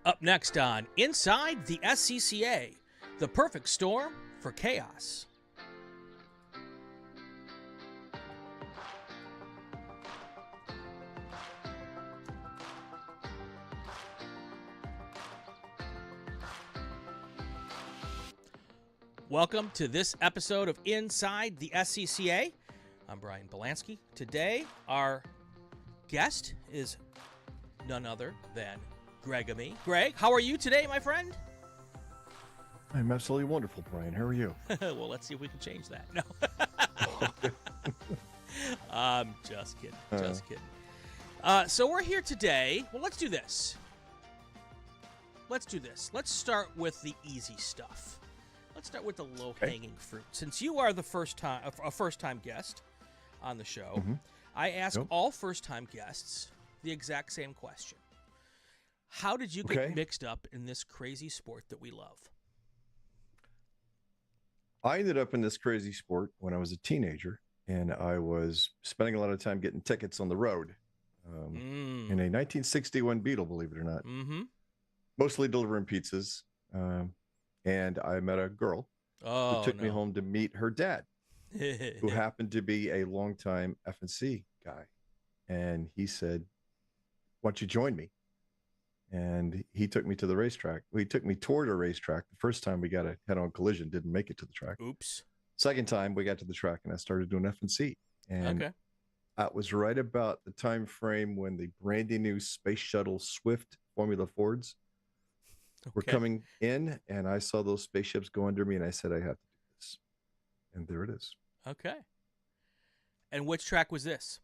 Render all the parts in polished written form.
Up next on Inside the SCCA, the perfect storm for chaos. Welcome to this episode of Inside the SCCA. I'm Brian Bielanski. Today, our guest is none other than Greg. Greg, how are you today, my friend? I'm absolutely wonderful, Brian. How are you? Well, let's see if we can change that. No. I'm just kidding. Just kidding. So we're here today. Well, let's do this. Let's start with the easy stuff. Let's start with the low-hanging fruit. Since you are a first-time guest on the show, I ask all first-time guests the exact same question. How did you get mixed up in this crazy sport that we love? I ended up in this crazy sport when I was a teenager, and I was spending a lot of time getting tickets on the road in a 1961 Beetle, believe it or not. Mostly delivering pizzas. And I met a girl who took me home to meet her dad, who happened to be a longtime F&C guy. And he said, "Why don't you join me?" And he took me to the racetrack. Well, he took me toward a racetrack. The first time we got a head-on collision, didn't make it to the track. Oops. Second time we got to the track, and I started doing F&C. And that was right about the time frame when the brand new Space Shuttle Swift Formula Fords were coming in, and I saw those spaceships go under me, and I said, I have to do this. And there it is. Okay. And which track was this?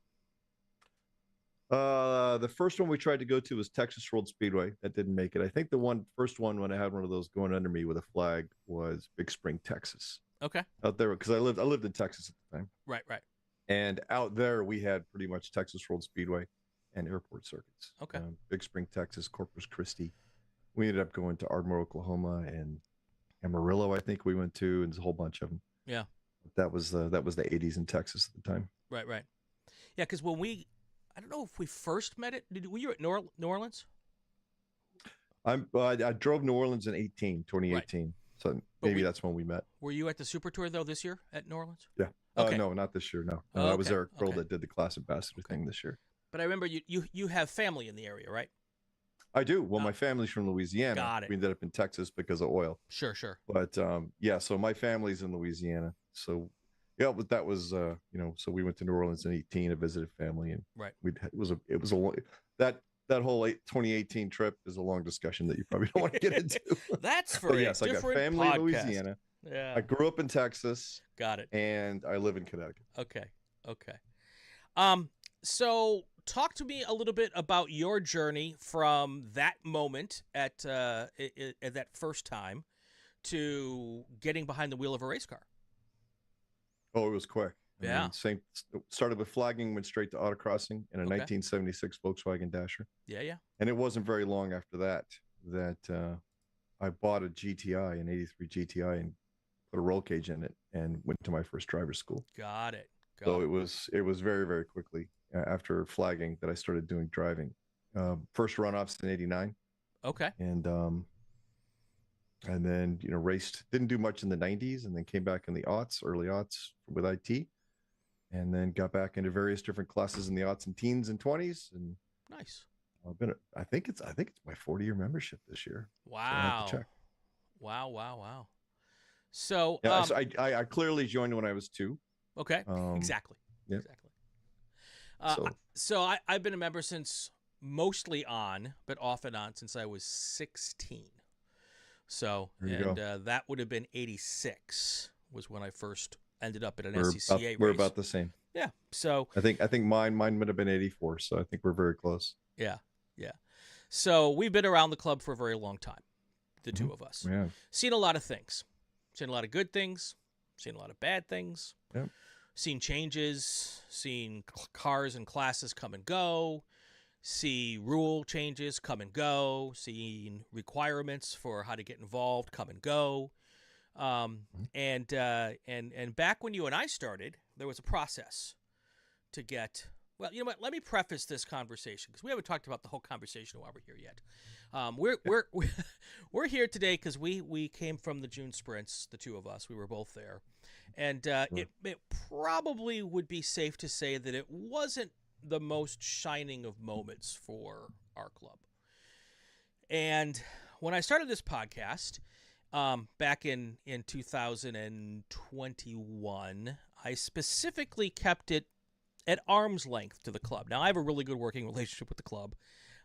The first one we tried to go to was Texas World Speedway. That didn't make it. I think the first one when I had one of those going under me with a flag was Big Spring, Texas. Okay. Out there, because I lived in Texas at the time. Right. And out there we had pretty much Texas World Speedway and airport circuits. Okay. Big Spring, Texas, Corpus Christi. We ended up going to Ardmore, Oklahoma, and Amarillo, I think we went to, and there's a whole bunch of them. Yeah. That was the 80s in Texas at the time. Right. Yeah, because when I don't know if we first met it. Were you at New Orleans? I drove New Orleans in 2018. Right. So maybe that's when we met. Were you at the Super Tour, though, this year at New Orleans? Yeah. Okay. No, not this year, no. I was Eric Pearl that did the class ambassador thing this year. But I remember you have family in the area, right? I do. Well, my family's from Louisiana. Got it. We ended up in Texas because of oil. Sure. But so my family's in Louisiana. So yeah, but that was so we went to New Orleans in 2018 and visited family, and that whole 2018 trip is a long discussion that you probably don't want to get into. That's for yes, I got family podcast. in Louisiana. Yeah. I grew up in Texas. Got it. And I live in Connecticut. Okay. So talk to me a little bit about your journey from that moment at that first time to getting behind the wheel of a race car. Oh, it was quick. Yeah. Started with flagging, went straight to autocrossing in a 1976 Volkswagen Dasher. Yeah. And it wasn't very long after that I bought a GTI, an 83 GTI, and put a roll cage in it and went to my first driver's school. Got it. So it was very, very quickly after flagging that I started doing driving. First runoffs in 89. Okay. And then, raced, didn't do much in the 90s, and then came back in the early aughts with IT, and then got back into various different classes in the aughts and teens and 20s. And nice. I think it's my 40-year membership this year. Wow. So I have to check. Wow. So, yeah, so I clearly joined when I was 2. Okay. Exactly. Yeah. Exactly. So I've been a member mostly on, but off and on since I was 16. So, that would have been 86 was when I first ended up at an SCCA race. We're about the same. Yeah. So I think mine would have been 84. So I think we're very close. Yeah. So we've been around the club for a very long time, the two of us. Yeah. Seen a lot of things. Seen a lot of good things. Seen a lot of bad things. Yeah. Seen changes. Seen cars and classes come and go. See rule changes come and go. Seen requirements for how to get involved come and go. And back when you and I started, there was a process to get. Well, you know what? Let me preface this conversation because we haven't talked about the whole conversation while we're here yet. We're here today because we came from the June sprints, the two of us. We were both there, and it probably would be safe to say that it wasn't the most shining of moments for our club. And when I started this podcast back in 2021, I specifically kept it at arm's length to the club. Now, I have a really good working relationship with the club.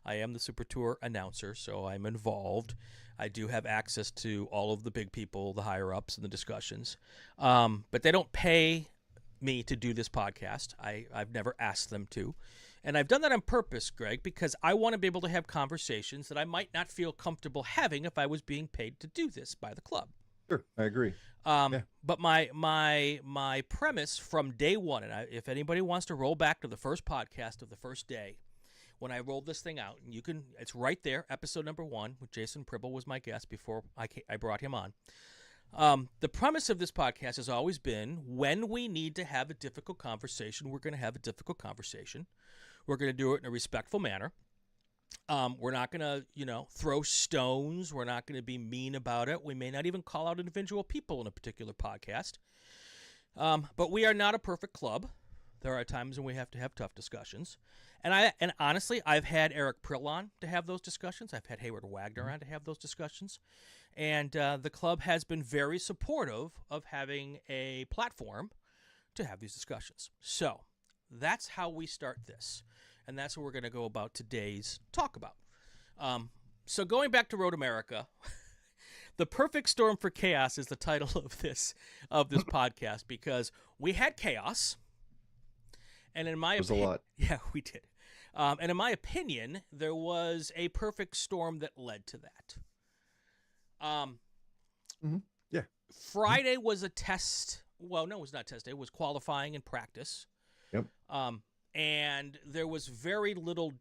I am the Super Tour announcer, so I'm involved. I do have access to all of the big people, the higher-ups, and the discussions. But they don't pay me to do this podcast. I've never asked them to. And I've done that on purpose, Greg, because I want to be able to have conversations that I might not feel comfortable having if I was being paid to do this by the club. Sure, I agree. But my premise from day one, and if anybody wants to roll back to the first podcast of the first day, when I rolled this thing out, and it's right there, episode number 1, with Jason Pribble was my guest before I brought him on. The premise of this podcast has always been, when we need to have a difficult conversation, we're going to have a difficult conversation. We're going to do it in a respectful manner. We're not going to, throw stones. We're not going to be mean about it. We may not even call out individual people in a particular podcast. But we are not a perfect club. There are times when we have to have tough discussions. And honestly, I've had Eric Prill on to have those discussions. I've had Hayward Wagner on to have those discussions. And the club has been very supportive of having a platform to have these discussions. So that's how we start this. And that's what we're going to go about today's talk about. So going back to Road America, the perfect storm for chaos is the title of this podcast, because we had chaos. And in my opinion, a lot. Yeah, we did. And in my opinion, there was a perfect storm that led to that. Yeah. Friday was a test. Well, no, it was not test day. It was qualifying and practice. Yep. And there was very little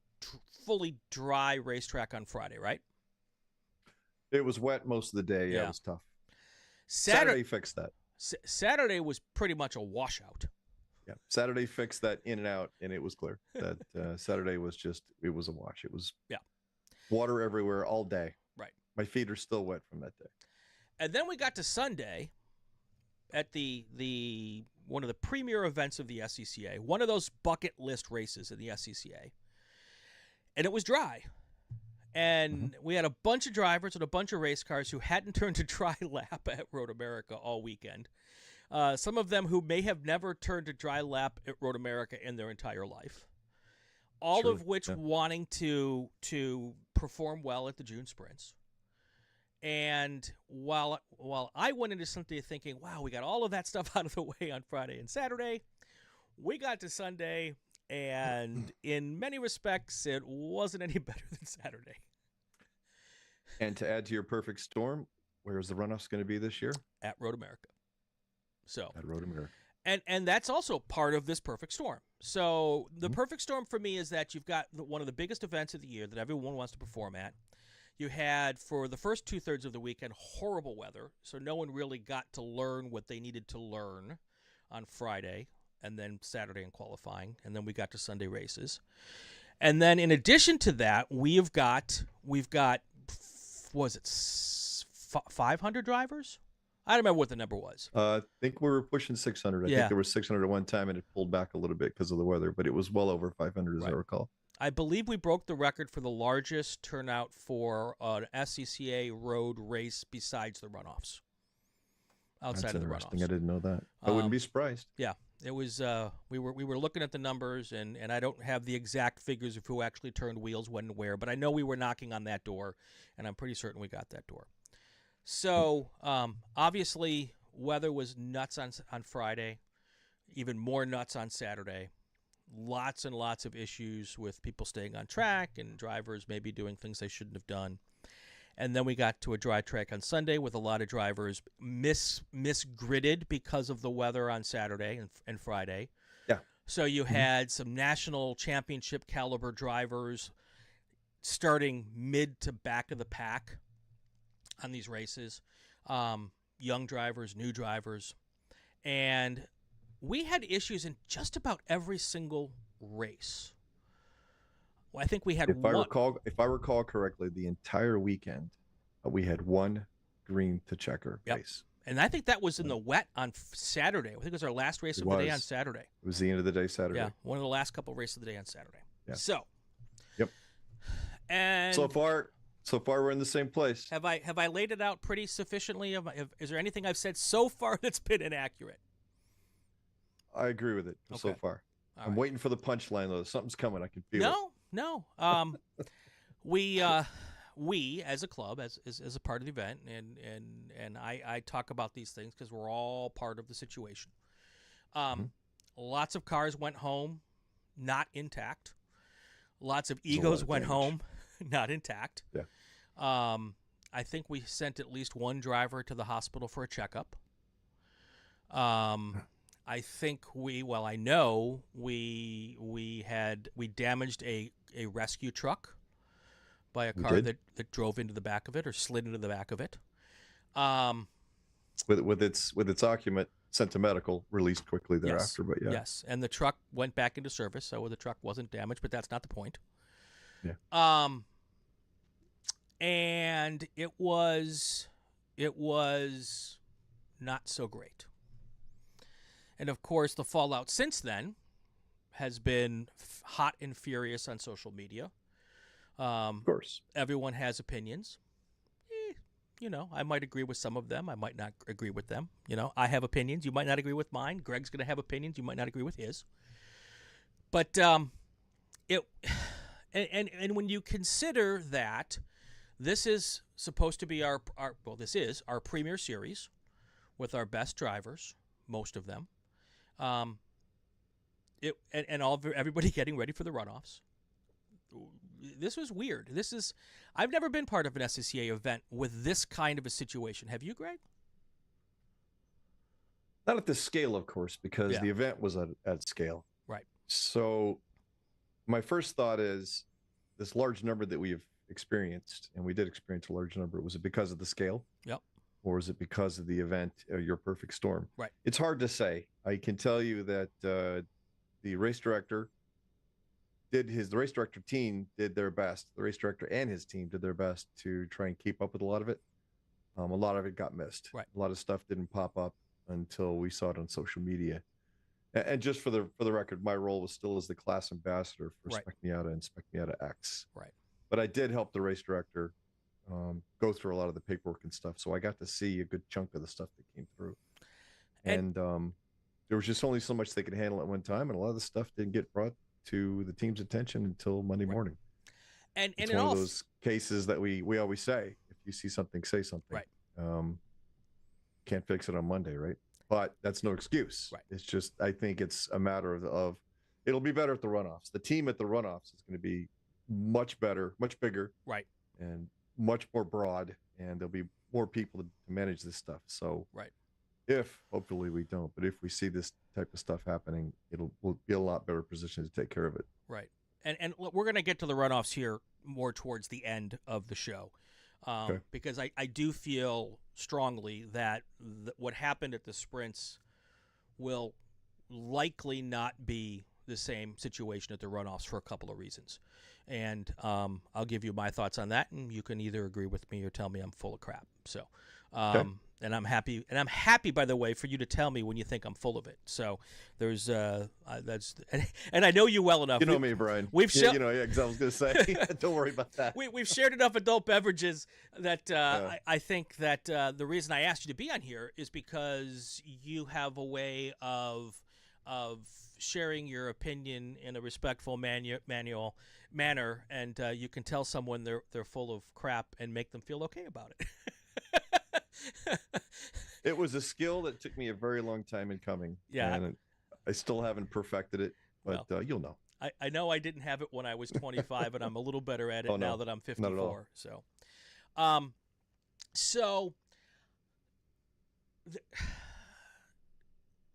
fully dry racetrack on Friday, right? It was wet most of the day. Yeah, it was tough. Saturday fixed that. Saturday was pretty much a washout. Yeah, Saturday fixed that in and out, and it was clear. That Saturday was it was a wash. It was water everywhere all day. Right. My feet are still wet from that day. And then we got to Sunday at the one of the premier events of the SCCA, one of those bucket list races in the SCCA, and it was dry. And we had a bunch of drivers and a bunch of race cars who hadn't turned a dry lap at Road America all weekend. Some of them who may have never turned a dry lap at Road America in their entire life. All of which wanting to perform well at the June sprints. And while I went into Sunday thinking, wow, we got all of that stuff out of the way on Friday and Saturday, we got to Sunday, and in many respects, it wasn't any better than Saturday. And to add to your perfect storm, where is the Runoffs going to be this year? At Road America. So at Road America. And that's also part of this perfect storm. So the perfect storm for me is that you've got one of the biggest events of the year that everyone wants to perform at. You had, for the first 2/3 of the weekend, horrible weather, so no one really got to learn what they needed to learn on Friday, and then Saturday in qualifying, and then we got to Sunday races. And then in addition to that, we've got was it 500 drivers? I don't remember what the number was. I think we were pushing 600. I think there was 600 at one time, and it pulled back a little bit because of the weather, but it was well over 500 as I recall. I believe we broke the record for the largest turnout for an SCCA road race besides the runoffs. Outside of the runoffs. I didn't know that. I wouldn't be surprised. Yeah, it was. We were looking at the numbers, and I don't have the exact figures of who actually turned wheels when and where, but I know we were knocking on that door, and I'm pretty certain we got that door. So obviously, weather was nuts on Friday, even more nuts on Saturday. Lots and lots of issues with people staying on track and drivers maybe doing things they shouldn't have done. And then we got to a dry track on Sunday with a lot of drivers misgridded because of the weather on Saturday and Friday. Yeah. So you had some national championship caliber drivers starting mid to back of the pack on these races. Young drivers, new drivers. And we had issues in just about every single race. Well, I think we had if one. If I recall correctly, the entire weekend we had one green to checker race. And I think that was in the wet on Saturday. I think it was our last race of the day on Saturday. It was the end of the day Saturday. Yeah, one of the last couple of races of the day on Saturday. Yeah. So. Yep. And so far we're in the same place. Have I laid it out pretty sufficiently? Is there anything I've said so far that's been inaccurate? I agree with it so far. I'm waiting for the punchline though. Something's coming. I can feel it. No. We as a club, as a part of the event, and I talk about these things because we're all part of the situation. Lots of cars went home not intact. Lots of egos went home not intact. Yeah. I think we sent at least one driver to the hospital for a checkup. I think I know we damaged a rescue truck by a car that drove into the back of it or slid into the back of it. With its occupant sent to medical, released quickly thereafter. But yes, and the truck went back into service, so the truck wasn't damaged, but that's not the point. Yeah. And it was not so great. And of course, the fallout since then has been hot and furious on social media. Of course, everyone has opinions. I might agree with some of them. I might not agree with them. I have opinions. You might not agree with mine. Greg's going to have opinions. You might not agree with his. But and when you consider that this is supposed to be this is our premier series with our best drivers, most of them. Everybody getting ready for the runoffs. This was weird. I've never been part of an SCCA event with this kind of a situation. Have you, Greg? Not at this scale, of course, because the event was at scale. Right. So my first thought is this large number that we have experienced, and we did experience a large number, was it because of the scale? Yep. Or is it because of the event, your perfect storm? Right. It's hard to say. I can tell you that the race director the race director team did their best. The race director and his team did their best to try and keep up with a lot of it. A lot of it got missed. Right. A lot of stuff didn't pop up until we saw it on social media. And just for the record, my role was still as the class ambassador for Spec Miata and Spec Miata X. Right. But I did help the race director go through a lot of the paperwork and stuff. So I got to see a good chunk of the stuff that came through. And there was just only so much they could handle at one time. And a lot of the stuff didn't get brought to the team's attention until Monday morning. And it's one of those cases that we always say, if you see something, say something. Right. Can't fix it on Monday, right? But that's no excuse. Right. It's just, I think it's a matter of it'll be better at the runoffs. The team at the runoffs is going to be much better, much bigger. Right. And much more broad, and there'll be more people to manage this stuff. So hopefully we don't, but if we see this type of stuff happening, we'll be a lot better position to take care of it. Right. And we're going to get to the runoffs here more towards the end of the show. Because I do feel strongly that what happened at the sprints will likely not be the same situation at the runoffs for a couple of reasons. And I'll give you my thoughts on that, and you can either agree with me or tell me I'm full of crap. So, and I'm happy. And I'm happy, by the way, for you to tell me when you think I'm full of it. So there's that's, and I know you well enough. You know me, Brian. We've I was going to say, don't worry about that. We've shared enough adult beverages that I think that the reason I asked you to be on here is because you have a way of sharing your opinion in a respectful manner, and you can tell someone they're full of crap and make them feel okay about it. It was a skill that took me a very long time in coming. Yeah. And I still haven't perfected it, but you'll know. I know I didn't have it when I was 25, and I'm a little better at it now that I'm 54. Not at all. So,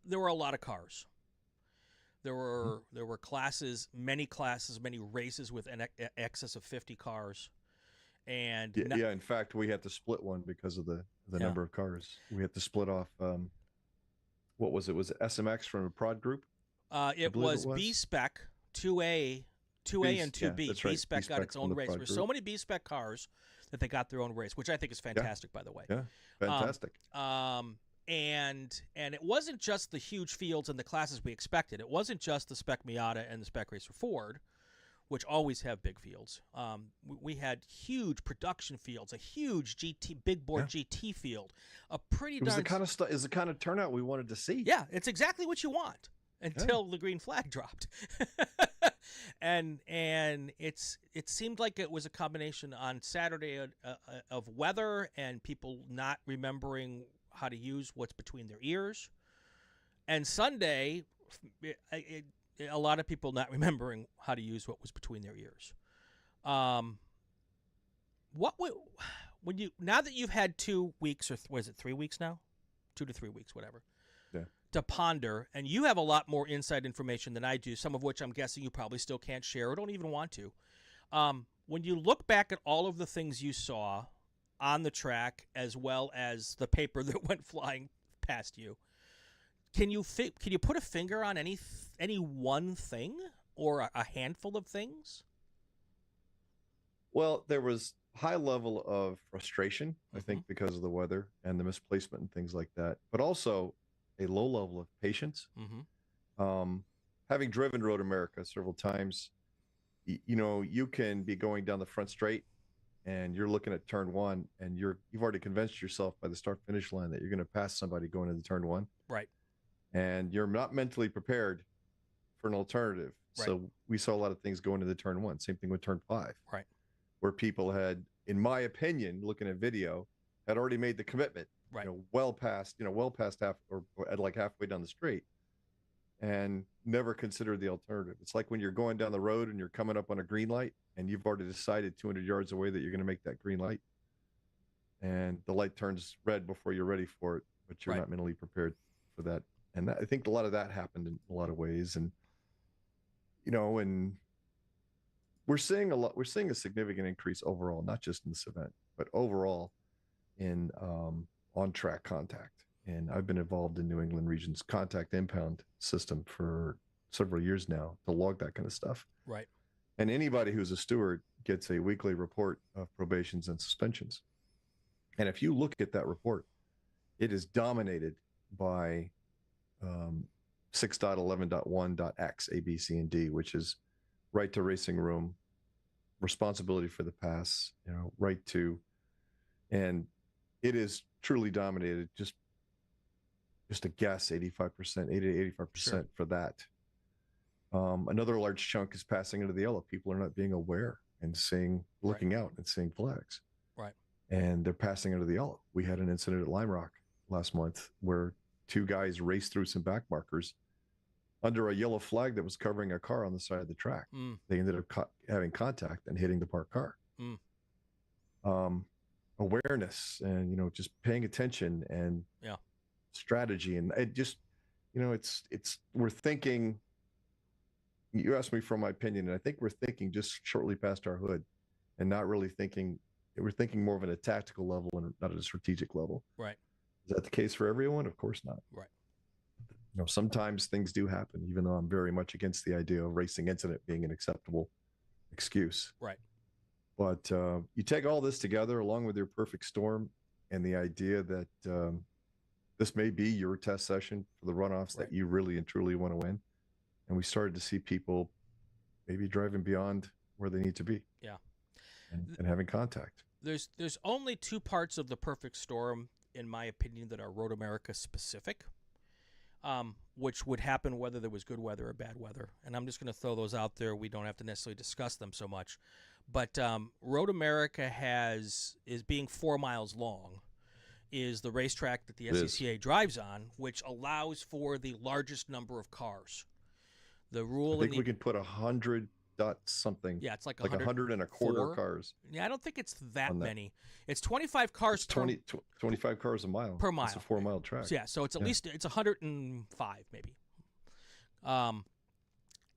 there were a lot of cars. There were classes, many races with an excess of 50 cars. And in fact, we had to split one because of the number of cars. We had to split off. What was it? Was it SMX from a prod group? It was B-Spec 2A 2A and 2B. That's right. B-Spec got its own race. There were so many B-Spec cars that they got their own race, which I think is fantastic, by the way. Yeah, fantastic. And it wasn't just the huge fields and the classes we expected. It wasn't just the Spec Miata and the Spec Racer Ford, which always have big fields. We had huge production fields, a huge big board GT field, a pretty. It was the kind of stuff. Is the kind of turnout we wanted to see. Yeah, it's exactly what you want until the green flag dropped, and it seemed like it was a combination on Saturday of weather and people not remembering how to use what's between their ears, and Sunday, a lot of people not remembering how to use what was between their ears. Now that you've had 2 weeks, or was it 3 weeks now? 2 to 3 weeks, whatever. Yeah. To ponder, and you have a lot more inside information than I do, some of which I'm guessing you probably still can't share or don't even want to. When you look back at all of the things you saw on the track, as well as the paper that went flying past you, can you put a finger on any one thing or a handful of things? Well, there was high level of frustration, I think, because of the weather and the misplacement and things like that, but also a low level of patience. Having driven Road America several times, you can be going down the front straight and you're looking at turn one and you've already convinced yourself by the start finish line that you're going to pass somebody going into turn one. Right. And you're not mentally prepared for an alternative. Right. So we saw a lot of things going into turn one. Same thing with turn 5. Right. Where people had, in my opinion, looking at video, had already made the commitment. Right. Well past half or at like halfway down the straight, and never considered the alternative. It's like when you're going down the road and you're coming up on a green light and you've already decided 200 yards away that you're going to make that green light, and the light turns red before you're ready for it, but you're not mentally prepared for that. And I think a lot of that happened in a lot of ways. And, and we're seeing a significant increase overall, not just in this event, but overall in on-track contact. And I've been involved in New England Region's contact impound system for several years now to log that kind of stuff. Right. And anybody who's a steward gets a weekly report of probations and suspensions. And if you look at that report, it is dominated by 6.11.1.x, A, B, C, and D, which is right to racing room, responsibility for the pass, right to, and it is truly dominated. Just a guess, 85%, 80 to 85% for that. Another large chunk is passing into the yellow. People are not being aware and looking out and seeing flags. Right. And they're passing into the yellow. We had an incident at Lime Rock last month where 2 guys raced through some back markers under a yellow flag that was covering a car on the side of the track. They ended up having contact and hitting the parked car. Awareness and, just paying attention and strategy. And it just, we're thinking, you asked me for my opinion, and I think we're thinking just shortly past our hood and not really thinking, we're thinking more of at a tactical level and not at a strategic level. Right. Is that the case for everyone? Of course not. Right. Sometimes things do happen, even though I'm very much against the idea of racing incident being an acceptable excuse. Right. But you take all this together along with your perfect storm and the idea that this may be your test session for the runoffs that you really and truly want to win. And we started to see people maybe driving beyond where they need to be. Yeah. And having contact. There's only 2 parts of the perfect storm, in my opinion, that are Road America specific, which would happen whether there was good weather or bad weather. And I'm just going to throw those out there. We don't have to necessarily discuss them so much. But Road America is being 4 miles long, is the racetrack that the SCCA drives on, which allows for the largest number of cars. The rule. I think we can put 100 dot something. Yeah, it's like 100 and a quarter cars. Yeah, I don't think it's that many. It's 25 cars. 25 cars a mile per mile. It's a 4-mile track. So, yeah, so it's at least it's 105 maybe.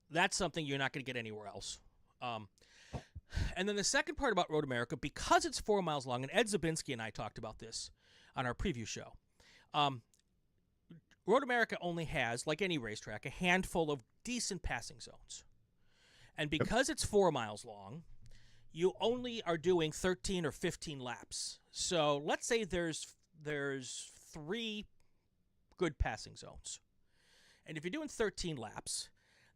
That's something you're not going to get anywhere else. And then the second part about Road America, because it's 4 miles long, and Ed Zabinski and I talked about this on our preview show. Road America only has, like any racetrack, a handful of decent passing zones. And because it's 4 miles long, you only are doing 13 or 15 laps. So let's say there's 3 good passing zones. And if you're doing 13 laps,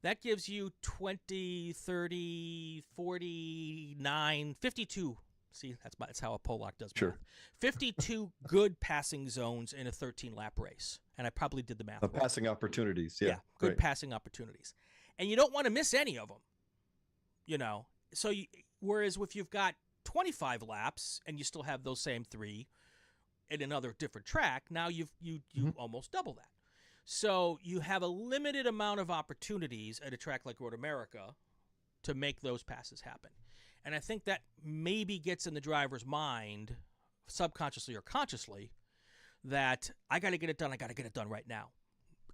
that gives you 20, 30, 49, 52. See, that's how a Pollock does math. 52 good passing zones in a 13-lap race. And I probably did the math wrong. Passing opportunities, yeah. Good passing opportunities. And you don't want to miss any of them, you know. So whereas if you've got 25 laps and you still have those same 3 in another different track, now you almost double that. So you have a limited amount of opportunities at a track like Road America to make those passes happen. And I think that maybe gets in the driver's mind, subconsciously or consciously, that I got to get it done. I got to get it done right now.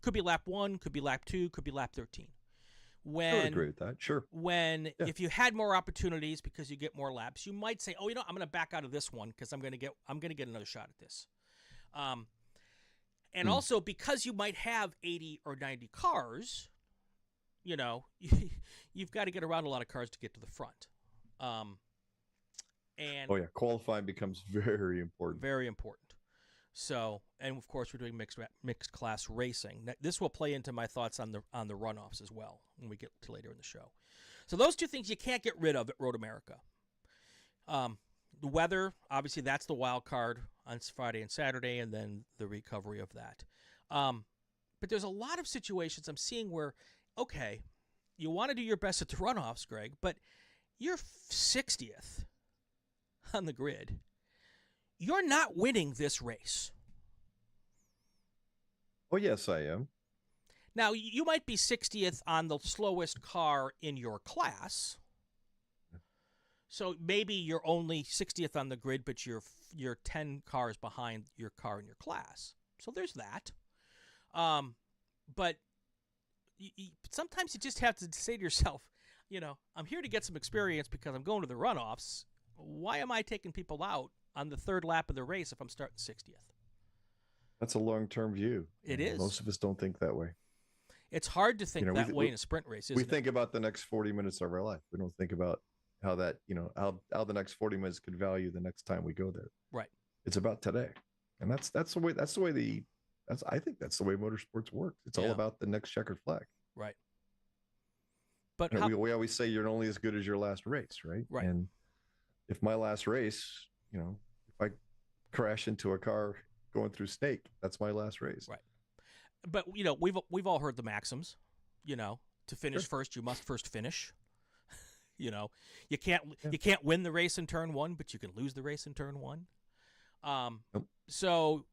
Could be lap 1, could be lap 2, could be lap 13. I would agree with that. Sure. If you had more opportunities because you get more laps, you might say, "Oh, you know, I'm going to back out of this one because I'm going to get another shot at this." And also because you might have 80 or 90 cars, you know, you've got to get around a lot of cars to get to the front. Qualifying becomes very important. Very important. So, and of course, we're doing mixed class racing. Now, this will play into my thoughts on the runoffs as well when we get to later in the show. So those 2 things you can't get rid of at Road America. The weather, obviously, that's the wild card on Friday and Saturday, and then the recovery of that. But there's a lot of situations I'm seeing where, okay, you want to do your best at the runoffs, Greg, but you're 60th on the grid. You're not winning this race. Oh, yes, I am. Now, you might be 60th on the slowest car in your class. So maybe you're only 60th on the grid, but you're 10 cars behind your car in your class. So there's that. But sometimes you just have to say to yourself, you know, I'm here to get some experience because I'm going to the runoffs. Why am I taking people out on the 3rd lap of the race if I'm starting 60th? That's a long-term view. It is. Most of us don't think that way. It's hard to think that way in a sprint race, isn't it? We think about the next 40 minutes of our life. We don't think about how that, you know, how the next 40 minutes could value the next time we go there. Right. It's about today. And I think that's the way motorsports works. It's all about the next checkered flag. Right. But we always say you're only as good as your last race, right? Right. And if my last race, you know, if I crash into a car going through Snake, that's my last race. Right. But, you know, we've all heard the maxims, you know, to finish first, you must first finish. You know, you can't win the race in turn 1, but you can lose the race in turn 1. So,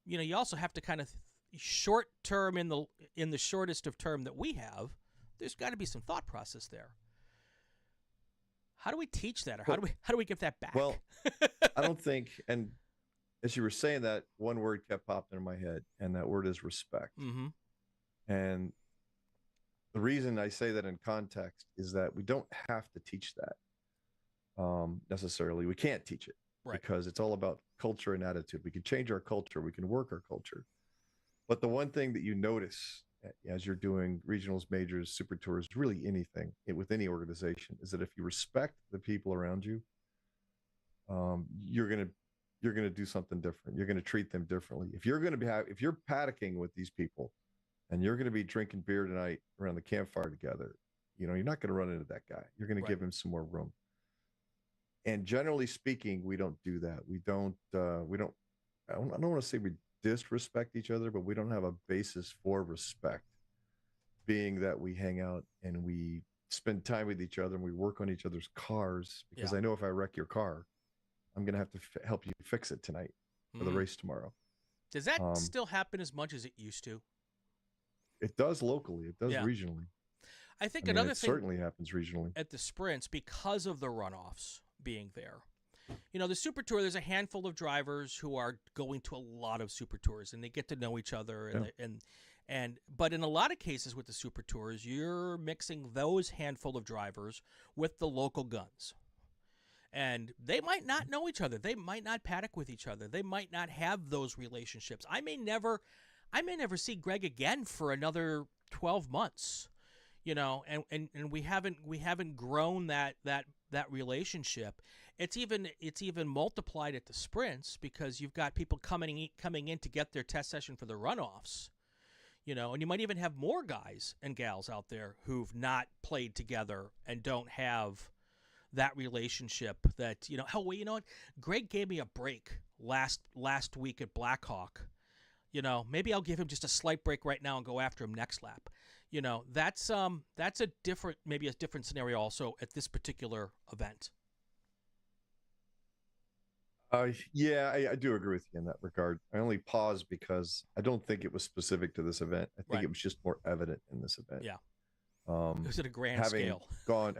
you know, you also have to kind of short term in the shortest of term that we have. There's got to be some thought process there. How do we teach that, or how do we get that back? Well, I don't think, and as you were saying that, one word kept popping in my head, and that word is respect. Mm-hmm. And the reason I say that in context is that we don't have to teach that necessarily. We can't teach it because it's all about culture and attitude. We can change our culture. We can work our culture. But the one thing that you notice as you're doing regionals, majors, super tours, really anything with any organization, is that if you respect the people around you, you're gonna do something different. You're gonna treat them differently. If you're paddocking with these people, and you're gonna be drinking beer tonight around the campfire together, you know, you're not gonna run into that guy. You're gonna give him some more room. And generally speaking, we don't do that. I don't want to say we disrespect each other, but we don't have a basis for respect, being that we hang out and we spend time with each other and we work on each other's cars, because I know if I wreck your car, I'm going to have to help you fix it tonight for the race tomorrow. Does that still happen as much as it used to? It does locally. It does regionally. I think another thing certainly happens regionally at the sprints, because of the runoffs being there. You know, the Super Tour, there's a handful of drivers who are going to a lot of Super Tours, and they get to know each other. But in a lot of cases with the Super Tours, you're mixing those handful of drivers with the local guns. And they might not know each other. They might not paddock with each other. They might not have those relationships. I may never see Greg again for another 12 months. and we haven't grown that relationship. It's even multiplied at the sprints because you've got people coming in to get their test session for the runoffs, and you might even have more guys and gals out there who've not played together and don't have that relationship that, hell, well, you know what? Greg gave me a break last week at Blackhawk. Maybe I'll give him just a slight break right now and go after him next lap. That's a different scenario also at this particular event. Yeah, I do agree with you in that regard. I only paused because I don't think it was specific to this event. I think it was just more evident in this event. Yeah. It was at a grand scale.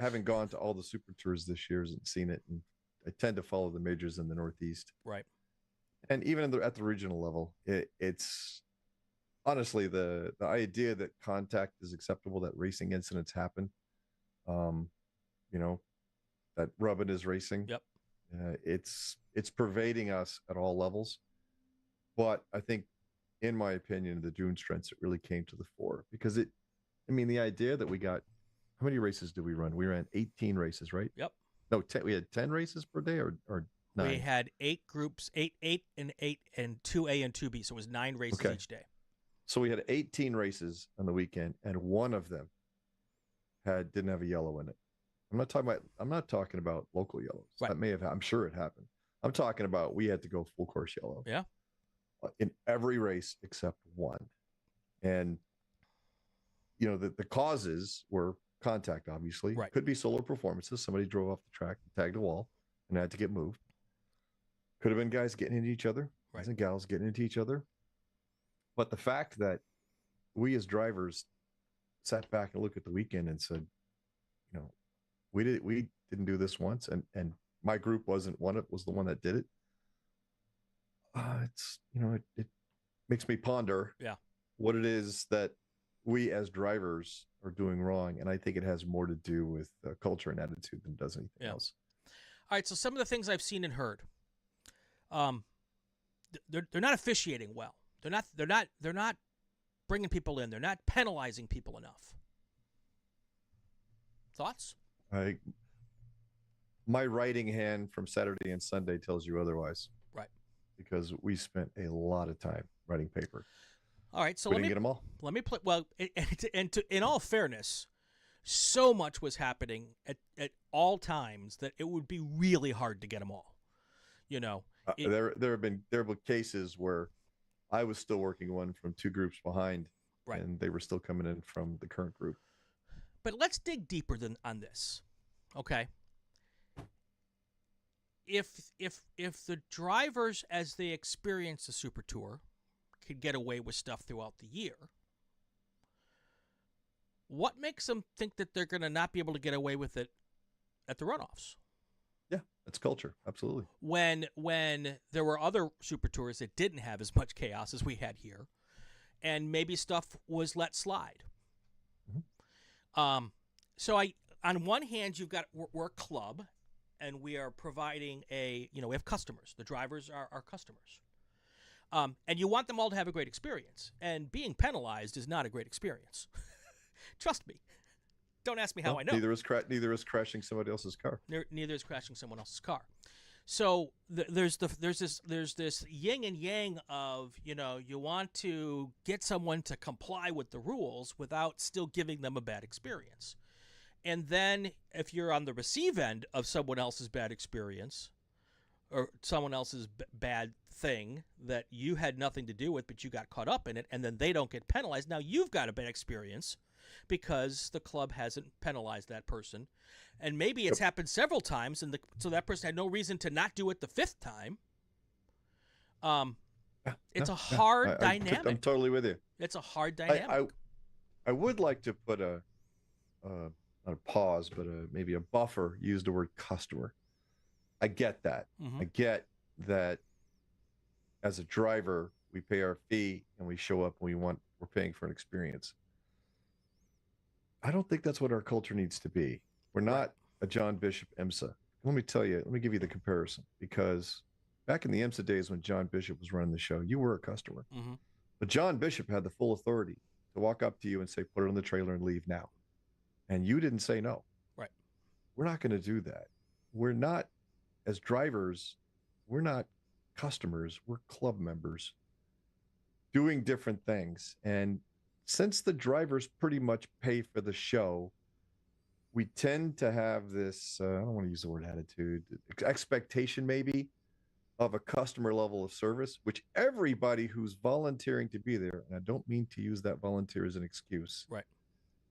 Having gone to all the Super Tours this year and seen it, and I tend to follow the majors in the Northeast. Right. And even at the regional level, it's honestly the idea that contact is acceptable, that racing incidents happen, that rubbing is racing. Yep. It's pervading us at all levels. But I think, in my opinion, the June strengths, it really came to the fore because the idea that we got, how many races did we run? We ran 18 races, right? Yep. No, 10, we had 10 races per day or 9? We had 8 groups, 8 and 2A and 2B. So it was 9 races each day. So we had 18 races on the weekend, and one of them didn't have a yellow in it. I'm not talking about local yellows. Right. That may have, I'm sure it happened. I'm talking about we had to go full course yellow. Yeah. In every race except one. And the causes were contact, obviously. Right. Could be solo performances. Somebody drove off the track, tagged a wall, and had to get moved. Could have been guys getting into each other, right, guys and gals getting into each other. But the fact that we as drivers sat back and looked at the weekend and said, we didn't do this once, and my group was the one that did it. It makes me ponder what it is that we as drivers are doing wrong, and I think it has more to do with culture and attitude than it does anything else. All right, so some of the things I've seen and heard, they're not officiating well. They're not bringing people in. They're not penalizing people enough. Thoughts? My writing hand from Saturday and Sunday tells you otherwise. Right. Because we spent a lot of time writing paper. All right, so we didn't get them all. Let me play. Well, in all fairness, so much was happening at all times that it would be really hard to get them all. There have been cases where I was still working one from 2 groups behind, right, and they were still coming in from the current group. But let's dig deeper on this, okay? If the drivers, as they experience the Super Tour, could get away with stuff throughout the year, what makes them think that they're going to not be able to get away with it at the runoffs? Yeah, it's culture, absolutely. When there were other Super Tours that didn't have as much chaos as we had here, and maybe stuff was let slide. Mm-hmm. So on one hand, we're a club, and we are providing we have customers. The drivers are our customers. And you want them all to have a great experience. And being penalized is not a great experience. Trust me. Don't ask me how I know. Neither is crashing somebody else's car. Neither is crashing someone else's car. So there's this yin and yang of, you want to get someone to comply with the rules without still giving them a bad experience. And then if you're on the receive end of someone else's bad experience or someone else's bad thing that you had nothing to do with, but you got caught up in it, and then they don't get penalized, now you've got a bad experience because the club hasn't penalized that person. And maybe it's happened several times, and so that person had no reason to not do it the 5th time. It's a hard dynamic. I'm totally with you. It's a hard dynamic. I would like to put not a pause, but maybe a buffer, use the word customer. I get that. Mm-hmm. I get that as a driver, we pay our fee and we show up and we're paying for an experience. I don't think that's what our culture needs to be. We're not a John Bishop IMSA. Let me give you the comparison, because back in the IMSA days when John Bishop was running the show, you were a customer. But John Bishop had the full authority to walk up to you and say, put it on the trailer and leave now. and you didn't say no. Right. We're not going to do that. We're not, as drivers, we're not customers. We're club members doing different things. And since the drivers pretty much pay for the show, we tend to have this, I don't want to use the word attitude, expectation maybe, of a customer level of service, which everybody who's volunteering to be there, and I don't mean to use that volunteer as an excuse, right,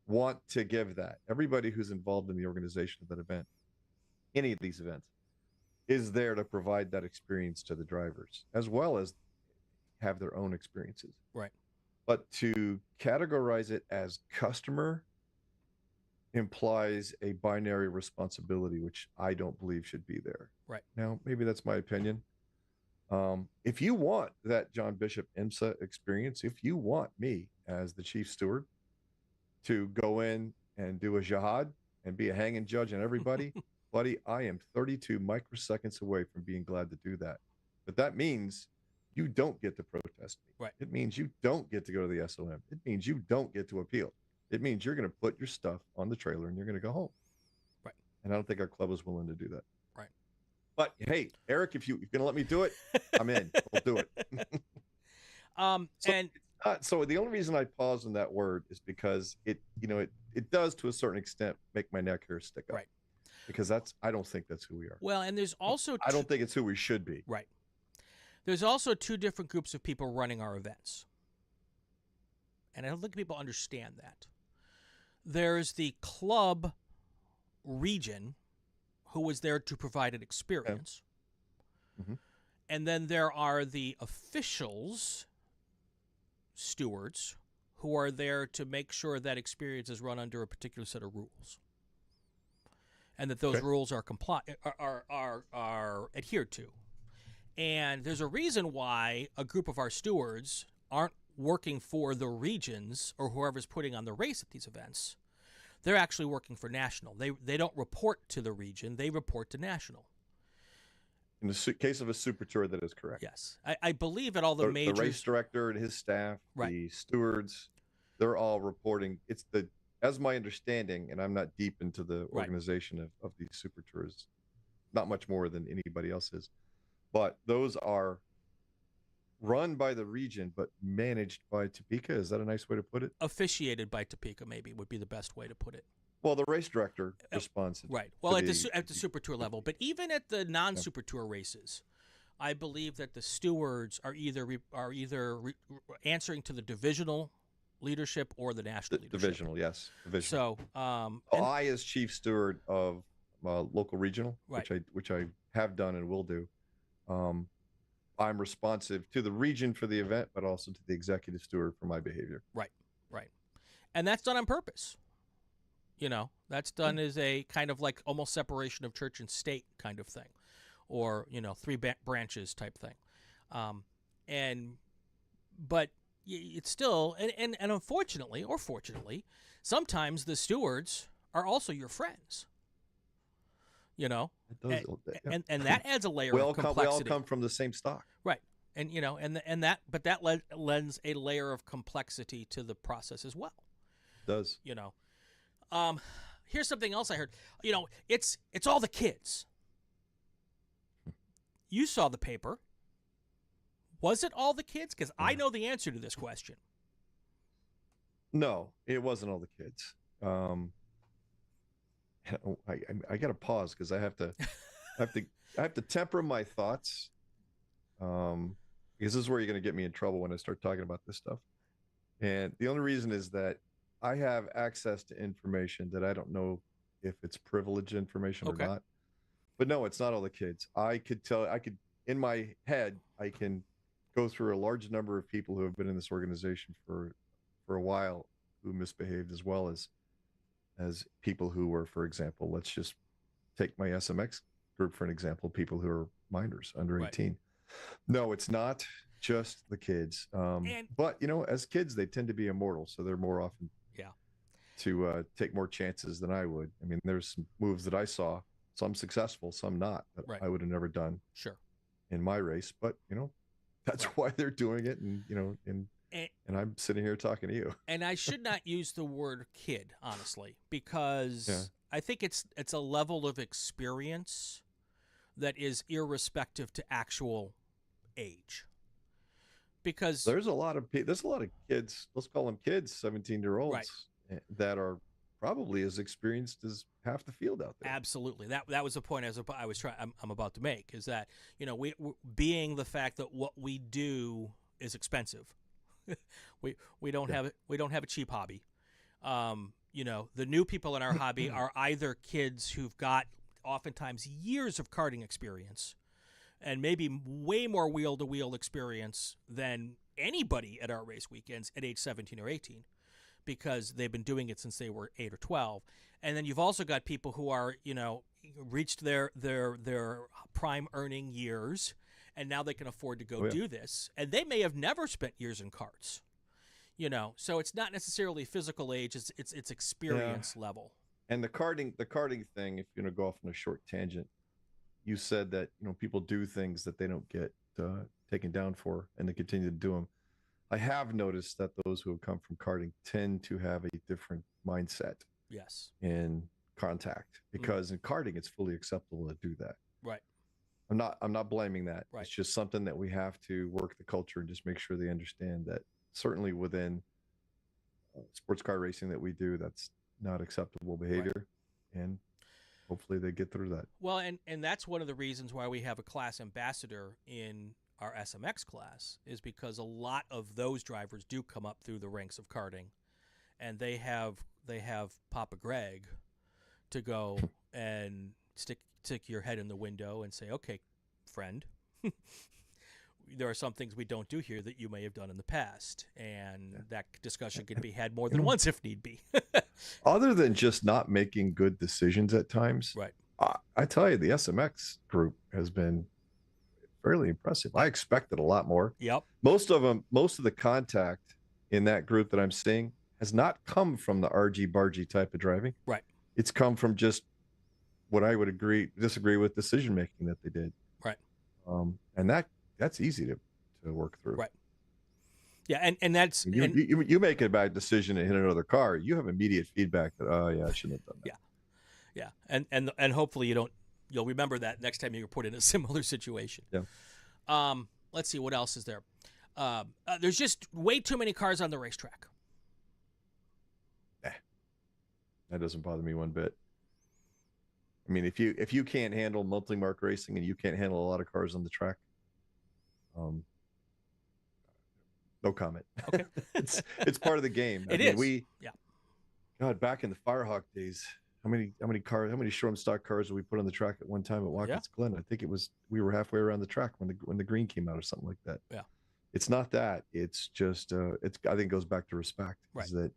want to give that. Everybody who's involved in the organization of that event, any of these events, is there to provide that experience to the drivers, as well as have their own experiences. Right. But to categorize it as customer implies a binary responsibility, which I don't believe should be there. Right. Now, maybe that's my opinion. If you want that John Bishop IMSA experience, if you want me as the chief steward to go in and do a jihad and be a hanging judge on everybody, buddy, I am 32 microseconds away from being glad to do that. But that means you don't get to protest me. Right. It means you don't get to go to the SOM. It means you don't get to appeal. It means you're going to put your stuff on the trailer and you're going to go home. Right. And I don't think our club is willing to do that. Right. But hey, Eric, if you're going to let me do it, I'm in. We'll do it. So the only reason I pause on that word is because it does to a certain extent make my neck hair stick up. Right. Because I don't think that's who we are. Well, and there's also I don't think it's who we should be. Right. There's also two different groups of people running our events. And I don't think people understand that. There's the club region who was there to provide an experience. Yeah. Mm-hmm. And then there are the officials, stewards, who are there to make sure that experience is run under a particular set of rules. And that those rules are adhered to. And there's a reason why a group of our stewards aren't working for the regions or whoever's putting on the race at these events. They're actually working for national. They don't report to the region. They report to national. In the case of a super tour, that is correct. Yes. I believe at all the majors. The race director and his staff, right, the stewards, they're all reporting. As my understanding, and I'm not deep into the organization of these super tours, not much more than anybody else is, but those are run by the region, but managed by Topeka. Is that a nice way to put it? Officiated by Topeka, maybe, would be the best way to put it. Well, the race director responds. Right. Well, at the Super Tour level, but even at the non-Super Tour races, I believe that the stewards are either answering to the divisional leadership or the national leadership. Divisional, yes. Divisional. So, I, as chief steward of local regional, which I have done and will do, I'm responsive to the region for the event, but also to the executive steward for my behavior. Right, right. And that's done on purpose. That's done as a kind of like almost separation of church and state kind of thing, or, three branches type thing. But it's still, and unfortunately, or fortunately, sometimes the stewards are also your friends. And that adds a layer of complexity. We all come from the same stock, right? And but that lends a layer of complexity to the process as well. It does. Here's something else I heard. It's all the kids. You saw the paper. Was it all the kids? Because I know the answer to this question. No, it wasn't all the kids. I got to pause because I have to temper my thoughts, because this is where you're going to get me in trouble when I start talking about this stuff. And the only reason is that I have access to information that I don't know if it's privileged information or not. But no, it's not all the kids. In my head, I can go through a large number of people who have been in this organization for a while who misbehaved, as well as people who were, for example, let's just take my SMX group for an example, people who are minors under 18. No, it's not just the kids. But, as kids, they tend to be immortal, so they're more often to take more chances than I would. I mean, there's some moves that I saw, some successful, some not, that I would have never done in my race. But, that's why they're doing it. And, and I'm sitting here talking to you. And I should not use the word kid, honestly, because I think it's a level of experience that is irrespective to actual age. Because there's a lot of kids, let's call them kids, 17-year-olds, that are probably as experienced as half the field out there. Absolutely. That was the point I'm about to make, is that, we being the fact that what we do is expensive. we don't have a cheap hobby. The new people in our hobby are either kids who've got oftentimes years of karting experience and maybe way more wheel-to-wheel experience than anybody at our race weekends at age 17 or 18, because they've been doing it since they were 8 or 12. And then you've also got people who are, reached their prime earning years, and now they can afford to go do this. And they may have never spent years in karts, so it's not necessarily physical age, it's experience level. And the karting thing, if you're going to go off on a short tangent, you said that, people do things that they don't get taken down for, and they continue to do them. I have noticed that those who have come from karting tend to have a different mindset. Yes. In contact, because in karting, it's fully acceptable to do that. Right. I'm not blaming that. Right. It's just something that we have to work the culture and just make sure they understand that certainly within sports car racing that we do, that's not acceptable behavior. Right. And hopefully they get through that. Well, and that's one of the reasons why we have a class ambassador in our SMX class, is because a lot of those drivers do come up through the ranks of karting, and they have Papa Greg to go and stick your head in the window and say, okay, friend, there are some things we don't do here that you may have done in the past, and that discussion can be had more than once if need be. Other than just not making good decisions at times, right? I tell you, the SMX group has been fairly impressive. I expected a lot more. Yep. Most of the contact in that group that I'm seeing has not come from the argy-bargy type of driving. Right. It's come from just what I would disagree with decision making that they did. Right. And that's easy to work through. Right. Yeah, and that's you make a bad decision and hit another car, you have immediate feedback that, oh yeah, I shouldn't have done that. Yeah. And hopefully you'll remember that next time you're put in a similar situation. Yeah. Let's see, what else is there? There's just way too many cars on the racetrack. That doesn't bother me one bit. I mean, if you can't handle multi-mark racing and you can't handle a lot of cars on the track, no comment. Okay. it's part of the game. It is. God, back in the Firehawk days, how many short and stock cars did we put on the track at one time at Watkins Glen? I think we were halfway around the track when the green came out or something like that. Yeah. It's not that. It's just I think it goes back to respect. Right. Is that,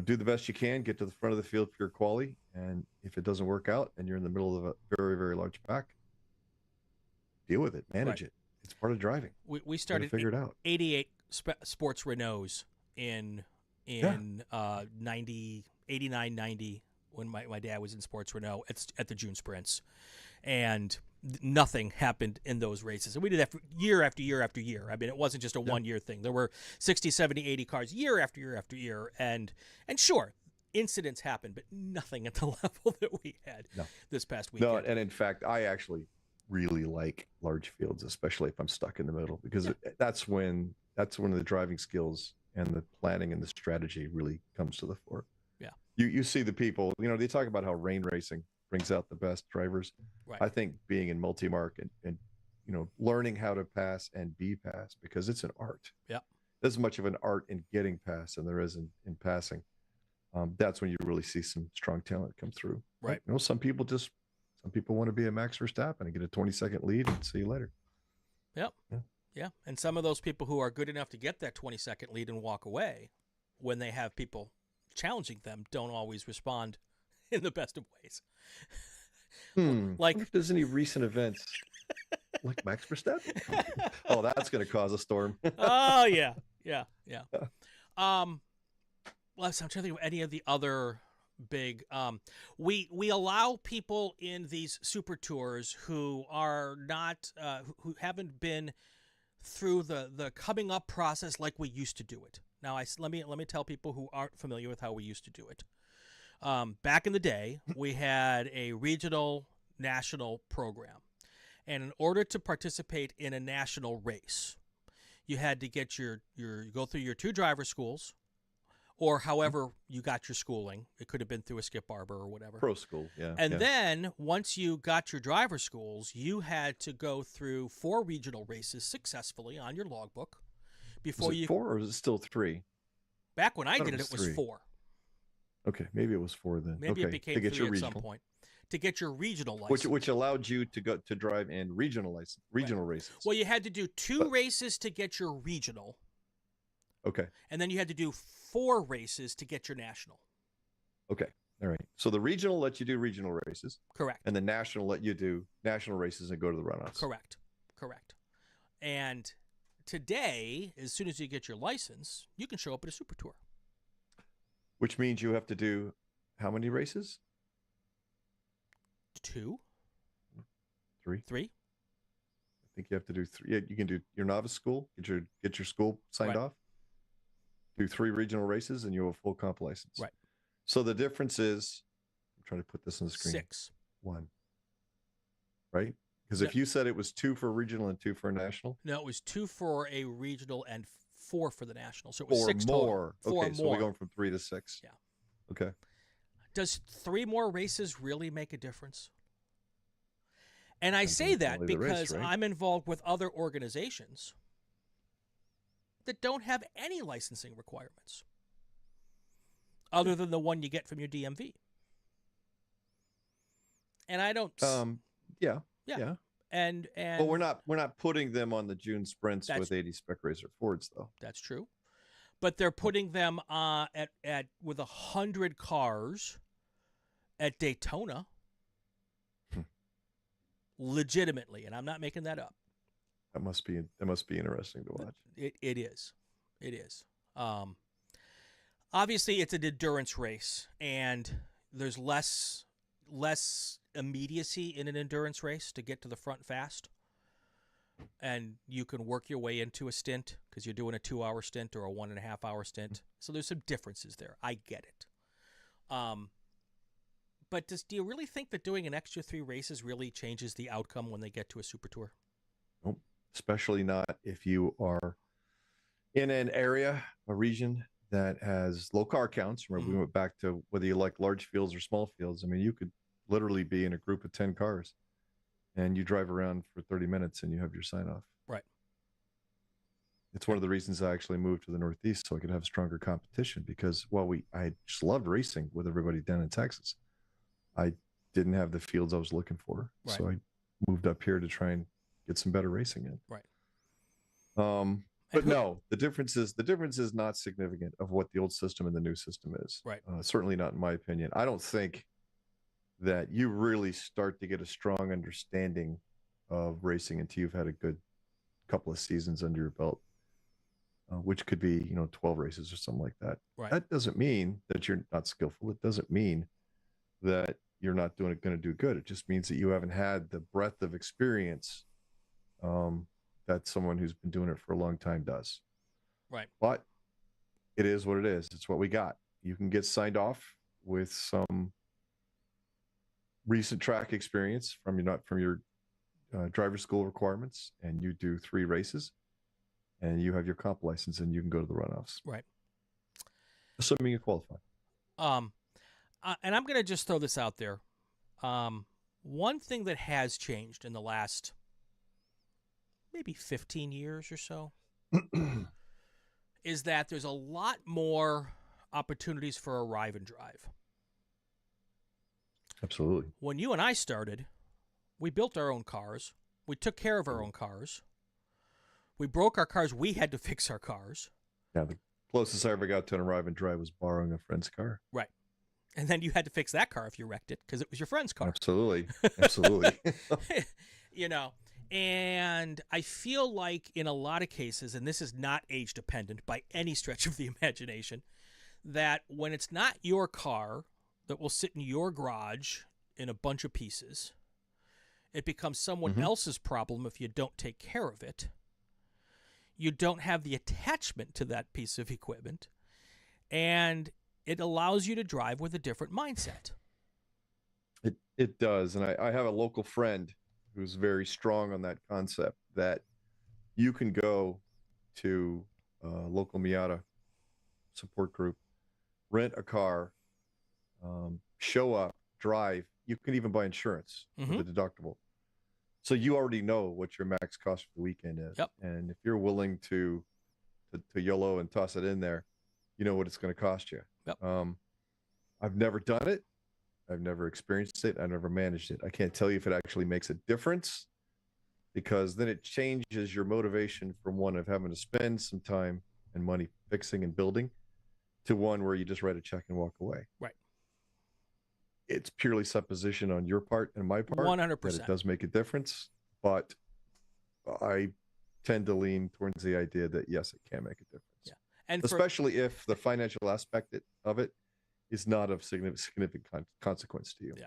do the best you can, get to the front of the field for your quali, and if it doesn't work out and you're in the middle of a very, very large pack, deal with it, manage it. It's part of driving. We started figure it out. 88 sports Renaults in 89, 90 when my dad was in sports Renault at the June sprints, and nothing happened in those races. And we did that for year after year after year. I mean, it wasn't just a 1 year thing. There were 60, 70, 80 cars year after year after year. And sure, incidents happened, but nothing at the level that we had this past weekend. No, and in fact, I actually really like large fields, especially if I'm stuck in the middle, because that's when the driving skills and the planning and the strategy really comes to the fore. Yeah. You see the people, they talk about how rain racing brings out the best drivers. Right. I think being in multi-mark and learning how to pass and be passed, because it's an art. Yeah. There's as much of an art in getting past than there is in passing. That's when you really see some strong talent come through. Right. Some people want to be a Max Verstappen and get a 20-second lead and see you later. Yep. Yeah. And some of those people who are good enough to get that 20-second lead and walk away when they have people challenging them don't always respond in the best of ways. Like, if there's any recent events like Max Verstappen. Oh, that's going to cause a storm. Oh yeah. I'm trying to think of any of the other big. We allow people in these super tours who are not who haven't been through the coming up process like we used to do it. Now, let me tell people who aren't familiar with how we used to do it. Back in the day, we had a regional national program. And in order to participate in a national race, you had to get go through your 2 driver schools, or however you got your schooling. It could have been through a Skip Barber or whatever. Pro school, yeah. And then once you got your driver schools, you had to go through 4 regional races successfully on your logbook before was it 4 or is it still 3? Back when I did it was 4. Okay, maybe it was 4 then. Maybe okay. It became 3 at some point. To get your regional license, which allowed you to go to drive in regional races. Well, you had to do 2 races to get your regional. Okay. And then you had to do 4 races to get your national. Okay. All right. So the regional let you do regional races. Correct. And the national let you do national races and go to the runoffs. Correct. And today, as soon as you get your license, you can show up at a Super Tour. Which means you have to do how many races? 2. 3. 3. I think you have to do 3. Yeah, you can do your novice school, get your school signed off. Do 3 regional races, and you have a full comp license. Right. So the difference is, I'm trying to put this on the screen. 6. 1. Right? Because if you said it was 2 for regional and 2 for national. No, it was 2 for a regional and 4 for the national. So it was 6 more. Total. 4 okay, more. So we're going from 3 to 6. Yeah. Okay. Does 3 more races really make a difference? And I say that because I'm involved with other organizations that don't have any licensing requirements other than the one you get from your DMV. And I don't. Yeah. And well, we're not putting them on the June sprints with 80 Spec Racer Fords, though. That's true. But they're putting them at with 100 cars at Daytona. Legitimately, and I'm not making that up. That must be interesting to watch. It is. Obviously, it's an endurance race, and there's less immediacy in an endurance race to get to the front fast. And you can work your way into a stint because you're doing a 2-hour stint or a 1.5-hour stint. So there's some differences there. I get it. But do you really think that doing an extra 3 races really changes the outcome when they get to a Super Tour? Nope. Especially not if you are in an area, a region that has low car counts. Remember, we went back to whether you like large fields or small fields. I mean, you could literally be in a group of 10 cars and you drive around for 30 minutes and you have your sign off. Right. It's one of the reasons I actually moved to the Northeast so I could have stronger competition because I just loved racing with everybody down in Texas. I didn't have the fields I was looking for. Right. So I moved up here to try and get some better racing in. Right. But no, the difference is not significant of what the old system and the new system is. Right. Certainly not in my opinion. I don't think that you really start to get a strong understanding of racing until you've had a good couple of seasons under your belt, which could be, 12 races or something like that. Right. That doesn't mean that you're not skillful. It doesn't mean that you're not going to do good. It just means that you haven't had the breadth of experience that someone who's been doing it for a long time does. Right. But it is what it is. It's what we got. You can get signed off with some recent track experience from your driver's school requirements, and you do 3 races, and you have your comp license, and you can go to the runoffs. Right. Assuming you qualify. And I'm going to just throw this out there. One thing that has changed in the last maybe 15 years or so is that there's a lot more opportunities for a arrive and drive. Absolutely. When you and I started, we built our own cars. We took care of our own cars. We broke our cars. We had to fix our cars. Yeah, the closest I ever got to an arrive and drive was borrowing a friend's car. Right. And then you had to fix that car if you wrecked it because it was your friend's car. Absolutely. And I feel like in a lot of cases, and this is not age dependent by any stretch of the imagination, that when it's not your car that will sit in your garage in a bunch of pieces, it becomes someone else's problem if you don't take care of it. You don't have the attachment to that piece of equipment, and it allows you to drive with a different mindset. It does, and I have a local friend who's very strong on that concept, that you can go to a local Miata support group, rent a car, show up, drive. You can even buy insurance with a deductible. So you already know what your max cost for the weekend is. Yep. And if you're willing to YOLO and toss it in there, you know what it's going to cost you. Yep. I've never done it. I've never experienced it. I've never managed it. I can't tell you if it actually makes a difference, because then it changes your motivation from one of having to spend some time and money fixing and building to one where you just write a check and walk away. Right. It's purely supposition on your part and my part. 100%. That it does make a difference, but I tend to lean towards the idea that yes, it can make a difference. Yeah. And especially if the financial aspect of it is not of significant consequence to you. Yeah.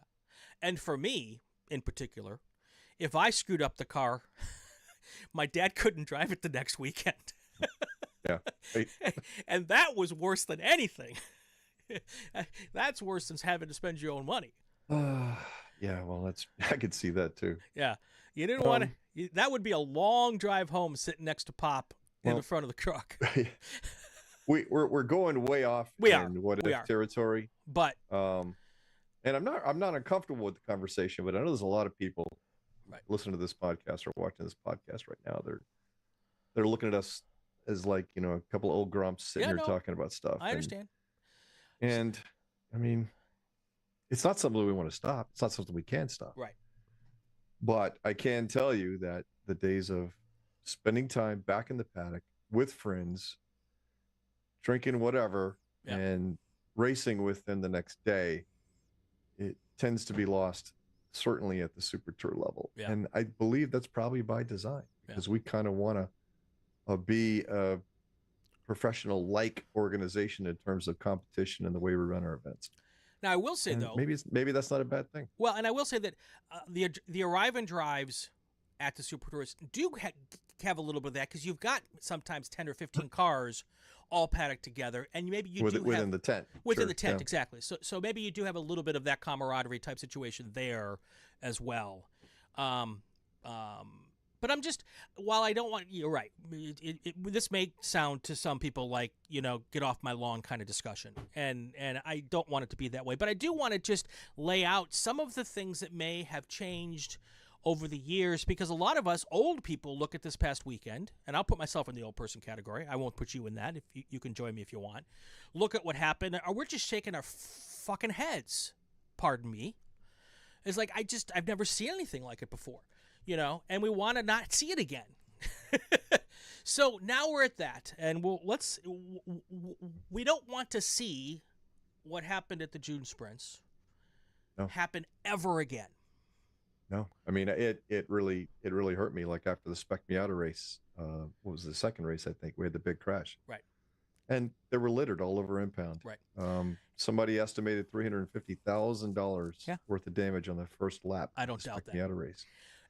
And for me, in particular, if I screwed up the car, my dad couldn't drive it the next weekend. Yeah. Right. And that was worse than anything. That's worse than having to spend your own money. Yeah, well, I could see that too. Yeah. You didn't want to, that would be a long drive home sitting next to Pop in the front of the truck. We're going way off what if territory. But and I'm not uncomfortable with the conversation, but I know there's a lot of people listening to this podcast or watching this podcast right now. They're looking at us as like, a couple of old grumps sitting here talking about stuff. I understand. And I mean, it's not something we want to stop. It's not something we can stop. Right. But I can tell you that the days of spending time back in the paddock with friends, drinking whatever, and racing with them the next day, it tends to be lost, certainly at the Super Tour level. Yeah. And I believe that's probably by design, because we kind of want to be a professional-like organization in terms of competition and the way we run our events. Now, I will say, though, maybe that's not a bad thing. Well, and I will say that the arrive and drives at the Super Tours do have a little bit of that, because you've got sometimes 10 or 15 cars all paddocked together, and maybe you do within the tent. Within the tent, exactly. So maybe you do have a little bit of that camaraderie type situation there as well. But I'm just, while I don't want, you're right, this may sound to some people like, get off my lawn kind of discussion. And I don't want it to be that way. But I do want to just lay out some of the things that may have changed over the years, because a lot of us old people look at this past weekend, and I'll put myself in the old person category. I won't put you in that. If you can join me if you want. Look at what happened. We're just shaking our fucking heads. Pardon me. It's like, I've never seen anything like it before. And we want to not see it again. So now we're at that, and we don't want to see what happened at the June sprints happen ever again. No, I mean, it really hurt me. Like after the Spec Miata race, what was the second race? I think we had the big crash. Right. And they were littered all over impound. Right. Somebody estimated $350,000 worth of damage on the first lap. I don't doubt that. Miata race.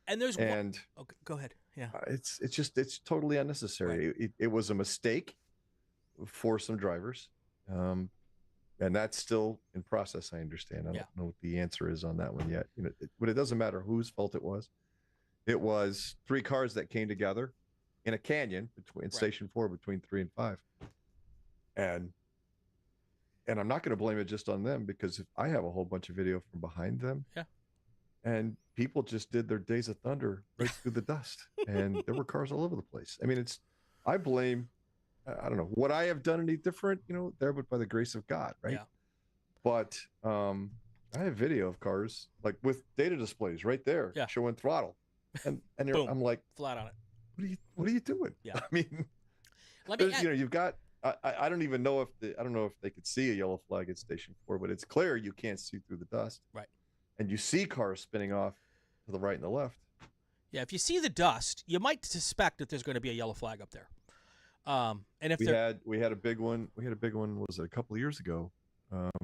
And there's one. Okay, go ahead. Yeah. It's totally unnecessary. Right. It was a mistake for some drivers. And that's still in process, I understand. I don't know what the answer is on that one yet. But it doesn't matter whose fault it was. It was three cars that came together in a canyon in Station 4 between 3 and 5. And I'm not going to blame it just on them, because if I have a whole bunch of video from behind them. Yeah. And people just did their Days of Thunder right through the dust. And there were cars all over the place. I mean, I blame, I don't know, would I have done any different, there, but by the grace of God, right? Yeah. But I have video of cars like with data displays right there showing throttle. And Boom. I'm like, flat on it. What are you doing? Yeah. I mean, you've got, I don't even know if I don't know if they could see a yellow flag at Station 4, but it's clear you can't see through the dust. Right. And you see cars spinning off to the right and the left. Yeah, if you see the dust, you might suspect that there's going to be a yellow flag up there. And if we had a big one. We had a big one. Was it a couple of years ago?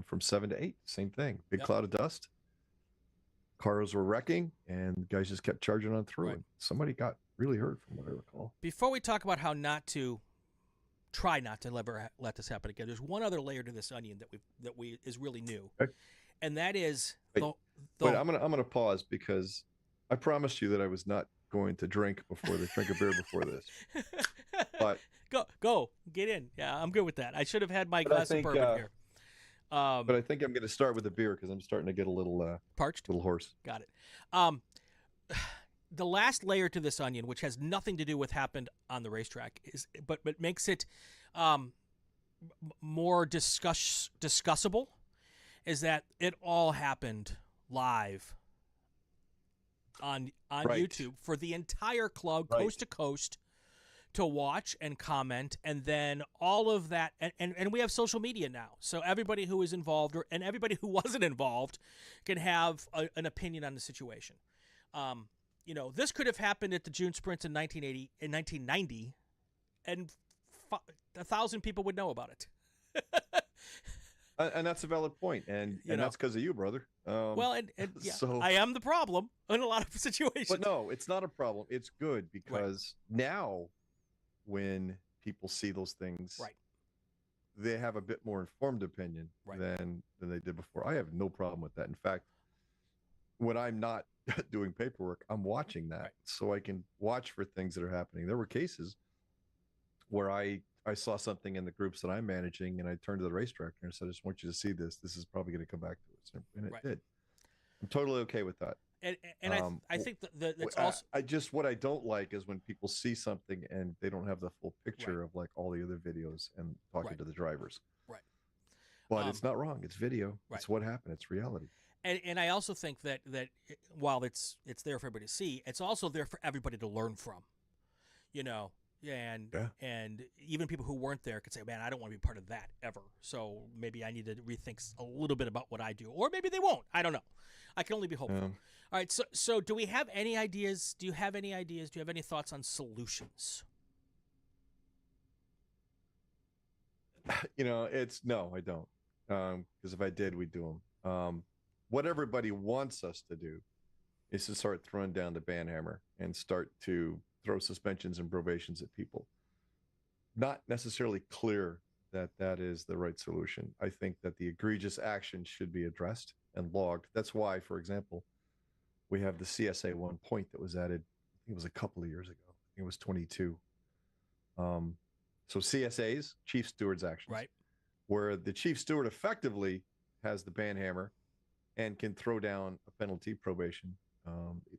From 7 to 8, same thing. Big cloud of dust. Cars were wrecking, and guys just kept charging on through. Right. And somebody got really hurt from what I recall. Before we talk about how try not to ever let this happen again, there's one other layer to this onion that is really new, Okay. and that is Wait, I'm gonna pause because I promised you that I was not going to drink a beer before this. But go get in. Yeah, I'm good with that. I should have had my glass of bourbon here. But I think I'm going to start with a beer because I'm starting to get a little parched, a little hoarse. Got it. The last layer to this onion, which has nothing to do with happened on the racetrack, but makes it more discussable, is that it all happened live on YouTube for the entire club, coast to coast, to watch and comment, and then all of that, and we have social media now, so everybody who is involved and everybody who wasn't involved can have an opinion on the situation. This could have happened at the June Sprints in 1990, and 1,000 people would know about it. And that's a valid point, and that's because of you, brother. So I am the problem in a lot of situations. But no, it's not a problem. It's good because now, when people see those things, they have a bit more informed opinion than they did before. I have no problem with that. In fact, when I'm not doing paperwork, I'm watching that so I can watch for things that are happening. There were cases where I saw something in the groups that I'm managing, and I turned to the race director and said, I just want you to see this. This is probably going to come back to us. And it did. I'm totally okay with that. And I think that's also... what I don't like is when people see something and they don't have the full picture of like all the other videos and talking to the drivers. Right. But it's not wrong. It's video. It's what happened. It's reality. And I also think that while it's there for everybody to see, it's also there for everybody to learn from, and even people who weren't there could say, man, I don't want to be part of that ever. So maybe I need to rethink a little bit about what I do, or maybe they won't. I don't know. I can only be hopeful. All right. So do we have any ideas? Do you have any ideas? Do you have any thoughts on solutions? No, I don't. Because if I did, we'd do them. What everybody wants us to do is to start throwing down the ban hammer and start to throw suspensions and probations at people. Not necessarily clear that is the right solution. I think that the egregious action should be addressed and logged. That's why, for example, we have the CSA 1 point that was added, I think it was a couple of years ago. I think it was 22. So CSAs, Chief Steward's Actions, where the Chief Steward effectively has the ban hammer and can throw down a penalty, probation.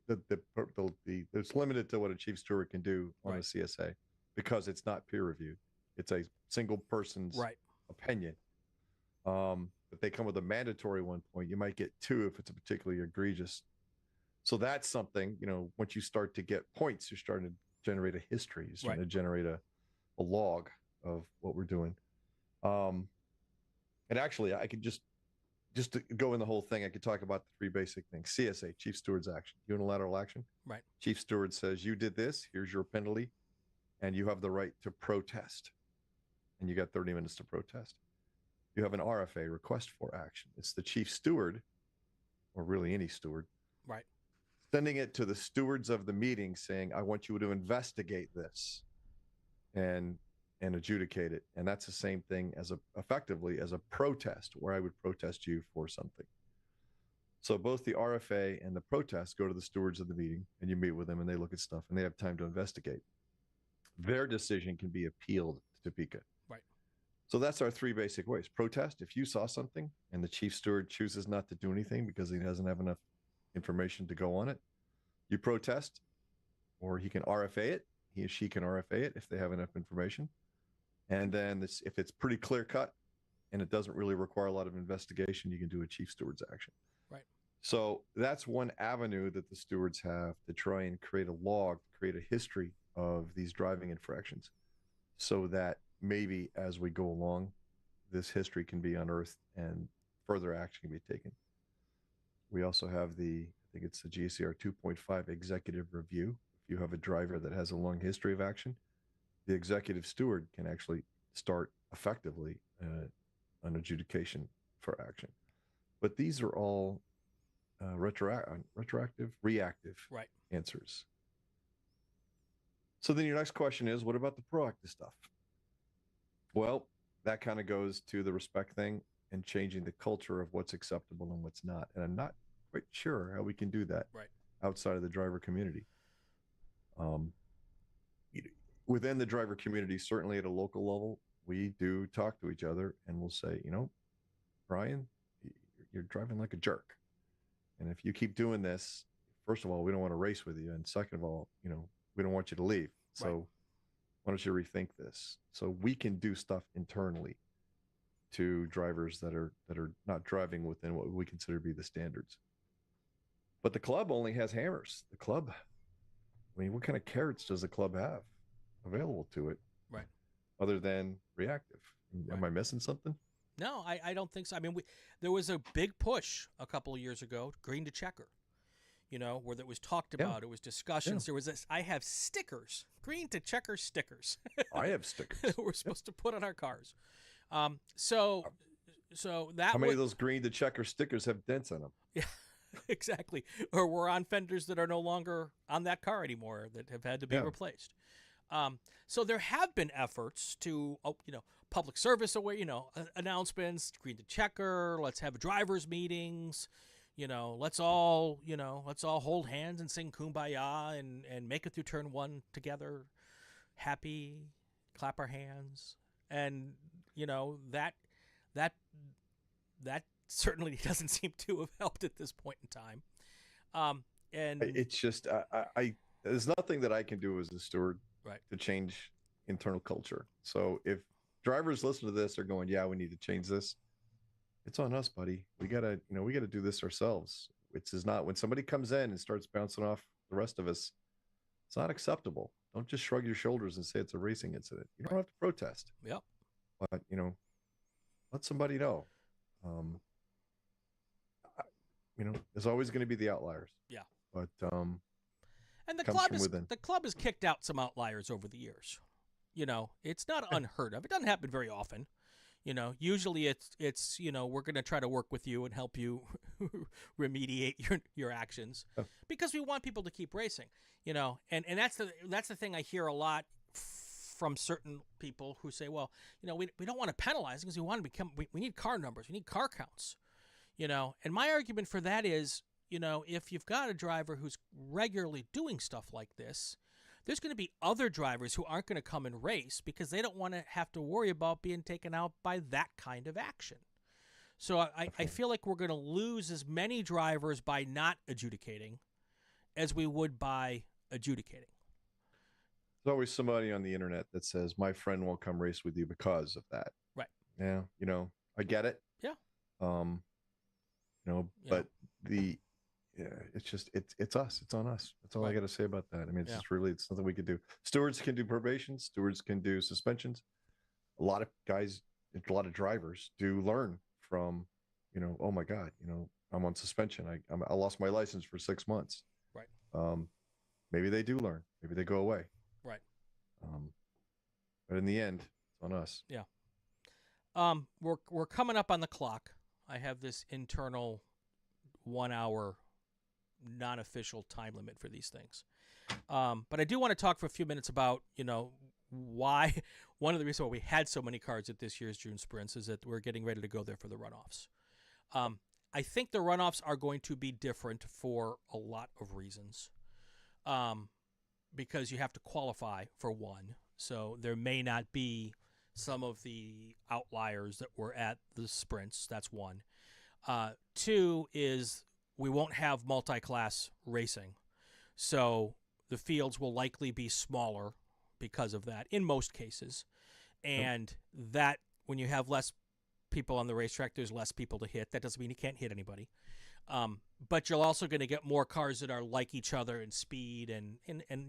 It's limited to what a Chief Steward can do on a CSA because it's not peer reviewed. It's a single person's opinion. But they come with a mandatory 1 point. You might get 2 if it's a particularly egregious. So that's something, once you start to get points, you're starting to generate a history. You're starting to generate a log of what we're doing. And actually, I could just to go in the whole thing, I could talk about the 3 basic things. CSA, Chief Steward's Action, unilateral action. Right. Chief Steward says, you did this, here's your penalty, and you have the right to protest. And you got 30 minutes to protest. You have an RFA, request for action. It's the Chief Steward, or really any steward, sending it to the stewards of the meeting saying, I want you to investigate this and adjudicate it. And that's the same thing effectively as a protest, where I would protest you for something. So both the RFA and the protest go to the stewards of the meeting, and you meet with them and they look at stuff and they have time to investigate. Their decision can be appealed to Topeka. Right. So that's our 3 basic ways. Protest, if you saw something and the Chief Steward chooses not to do anything because he doesn't have enough information to go on it, you protest, or he can RFA it. He or she can RFA it if they have enough information. And then if it's pretty clear cut and it doesn't really require a lot of investigation, you can do a Chief Steward's Action. Right. So that's one avenue that the stewards have to try and create a log, create a history of these driving infractions, so that maybe as we go along, this history can be unearthed and further action can be taken. We also have I think it's the GCR 2.5 executive review. If you have a driver that has a long history of action, the executive steward can actually start effectively an adjudication for action. But these are all reactive answers. So then your next question is, what about the proactive stuff? Well, that kind of goes to the respect thing and changing the culture of what's acceptable and what's not. And I'm not quite sure how we can do that outside of the driver community. Within the driver community, certainly at a local level, we do talk to each other and we'll say, Brian, you're driving like a jerk. And if you keep doing this, first of all, we don't want to race with you. And second of all, we don't want you to leave. So why don't you rethink this? So we can do stuff internally to drivers that are not driving within what we consider to be the standards. But the club only has hammers. The club, what kind of carrots does the club have available to it? Right. Other than reactive. Am I missing something? No, I don't think so. I mean, there was a big push a couple of years ago, green to checker, where that was talked about. It was discussions. There was this, I have stickers, green to checker stickers. I have stickers. that we're supposed to put on our cars. So that how many of those green to checker stickers have dents on them? Yeah, exactly. Or we're on fenders that are no longer on that car anymore that have had to be replaced. So there have been efforts to, public service away, announcements, green to checker, let's have drivers meetings, let's all hold hands and sing Kumbaya and make it through turn one together, happy, clap our hands. And, that certainly doesn't seem to have helped at this point in time. And it's just, there's nothing that I can do as a steward to change internal culture. So if drivers listen to this, they're going, yeah, we need to change this. It's on us, buddy. We gotta do this ourselves. Which is not when somebody comes in and starts bouncing off the rest of us. It's not acceptable. Don't just shrug your shoulders and say it's a racing incident. You don't have to protest. Yep. But let somebody know. There's always going to be the outliers. Yeah. But and the club has kicked out some outliers over the years. It's not unheard of. It doesn't happen very often. Usually it's we're going to try to work with you and help you remediate your actions because we want people to keep racing. And that's the thing I hear a lot from certain people who say, well, we don't want to penalize because we need car numbers, we need car counts. And my argument for that is, if you've got a driver who's regularly doing stuff like this, there's going to be other drivers who aren't going to come and race because they don't want to have to worry about being taken out by that kind of action. So I feel like we're going to lose as many drivers by not adjudicating as we would by adjudicating. There's always somebody on the internet that says, my friend won't come race with you because of that. Right. Yeah. I get it. Yeah. But it's just, it's us. It's on us. That's all I got to say about that. I mean, it's nothing we can do. Stewards can do probation. Stewards can do suspensions. A lot of guys, a lot of drivers do learn from, oh my God, I'm on suspension. I lost my license for 6 months. Right. Maybe they do learn. Maybe they go away. Right. But in the end, it's on us. Yeah. We're coming up on the clock. I have this internal 1 hour non-official time limit for these things. But I do want to talk for a few minutes about, why one of the reasons why we had so many cars at this year's June sprints is that we're getting ready to go there for the runoffs. I think the runoffs are going to be different for a lot of reasons. Because you have to qualify for one. So there may not be some of the outliers that were at the sprints. That's one. Two is we won't have multi-class racing. So the fields will likely be smaller because of that in most cases. And that when you have less people on the racetrack, there's less people to hit. That doesn't mean you can't hit anybody. But you're also going to get more cars that are like each other in speed, and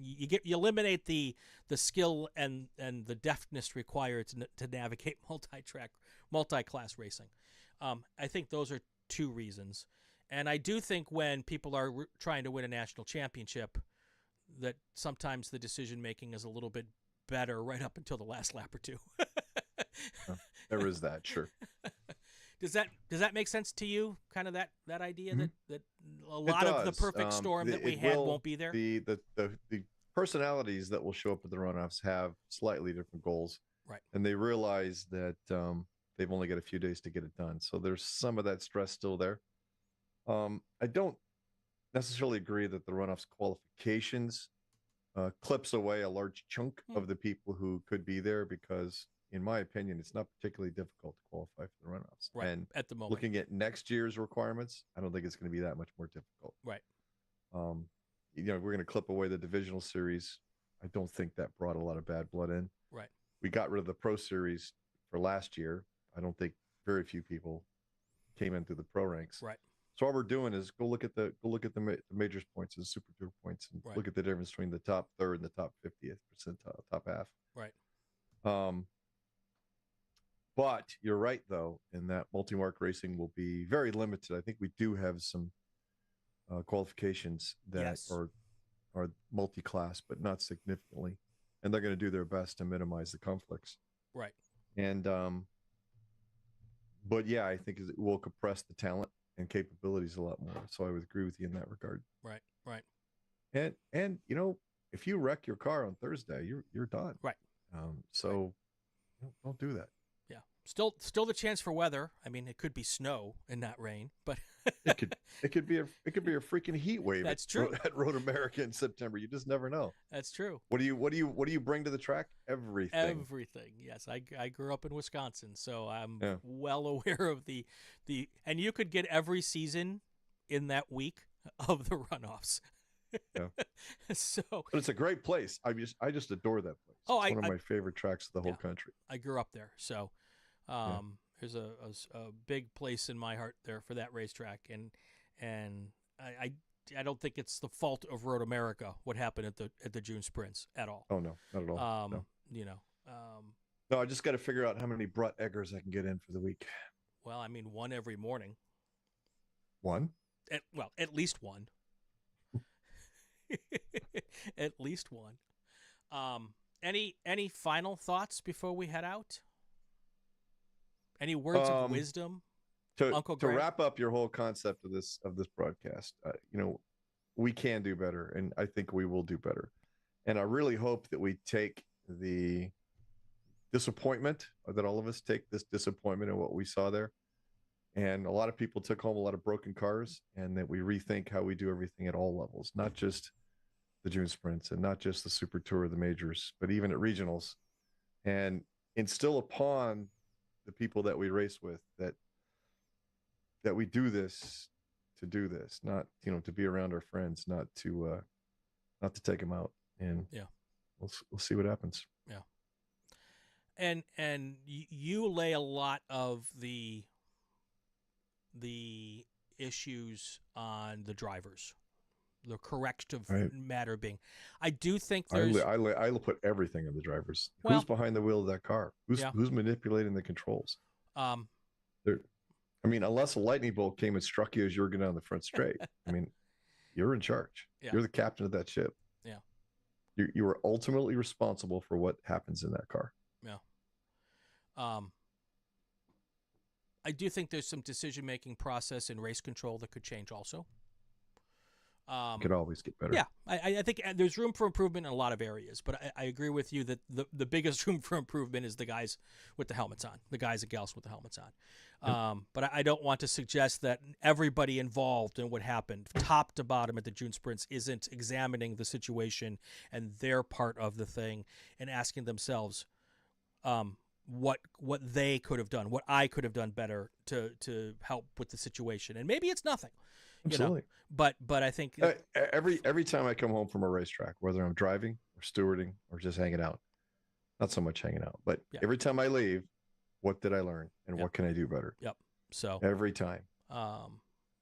you eliminate the skill and the deftness required to navigate multi-class racing. I think those are two reasons. And I do think when people are trying to win a national championship, that sometimes the decision making is a little bit better right up until the last lap or two. There is that, sure. Does that make sense to you? Kind of that idea that a lot of the perfect storm that we had won't be there. The personalities that will show up at the runoffs have slightly different goals. Right. And they realize that they've only got a few days to get it done. So there's some of that stress still there. I don't necessarily agree that the runoffs qualifications clips away a large chunk of the people who could be there, because in my opinion, it's not particularly difficult to qualify for the runoffs. Right. And at the moment, looking at next year's requirements, I don't think it's going to be that much more difficult. Right. We're going to clip away the divisional series. I don't think that brought a lot of bad blood in. Right. We got rid of the pro series for last year. I don't think very few people came in through the pro ranks. Right. So all we're doing is go look at the majors points and Super Tour points, and look at the difference between the top third and the top 50th percentile, top half. Right. But you're right though, in that multi-mark racing will be very limited. I think we do have some qualifications that are multi-class, but not significantly, and they're going to do their best to minimize the conflicts. Right. And but yeah, I think it will compress the talent and capabilities a lot more. So I would agree with you in that regard. Right. Right. And if you wreck your car on Thursday, you're done. Right. So don't do that. Yeah. Still the chance for weather. I mean, it could be snow and not rain, but it could be a freaking heat wave. That's true. At Road America in September. You just never know. That's true. What do you bring to the track? Everything. Everything. Yes, I grew up in Wisconsin, so I'm well aware of the and you could get every season in that week of the runoffs. Yeah. So, but it's a great place. I just adore that place. Oh, it's one of my favorite tracks of the whole country. I grew up there, so there's a big place in my heart there for that racetrack, and I don't think it's the fault of Road America what happened at the June sprints at all. Oh no, not at all. No. No, I just got to figure out how many Brett Eggers I can get in for the week. Well, I mean, one every morning. One? At least one. At least one. Any final thoughts before we head out? Any words of wisdom, Uncle Grant? To wrap up your whole concept of this broadcast, we can do better, and I think we will do better. And I really hope that we take the disappointment, or that all of us take this disappointment in what we saw there. And a lot of people took home a lot of broken cars, and that we rethink how we do everything at all levels, not just the June sprints and not just the Super Tour or the majors, but even at regionals, and instill upon the people that we race with that we do this to do this, not to be around our friends, not to take them out. And we'll see what happens. Yeah. And you lay a lot of the issues on the drivers, the corrective matter being. I do think there's. I'll put everything on the drivers. Who's behind the wheel of that car? Who's manipulating the controls? Unless a lightning bolt came and struck you as you were going down the front straight, you're in charge. Yeah. You're the captain of that ship. Yeah. You are ultimately responsible for what happens in that car. Yeah. I do think there's some decision-making process in race control that could change also. Could always get better. Yeah, I think there's room for improvement in a lot of areas, but I agree with you that the biggest room for improvement is the guys with the helmets on, the guys and gals with the helmets on. Yep. But I don't want to suggest that everybody involved in what happened, top to bottom at the June sprints, isn't examining the situation and their part of the thing and asking themselves what they could have done, what I could have done better to help with the situation. And maybe it's nothing. Absolutely. But I think every time I come home from a racetrack, whether I'm driving or stewarding or just hanging out, not so much hanging out, but every time I leave, what did I learn and what can I do better? Yep. So every time.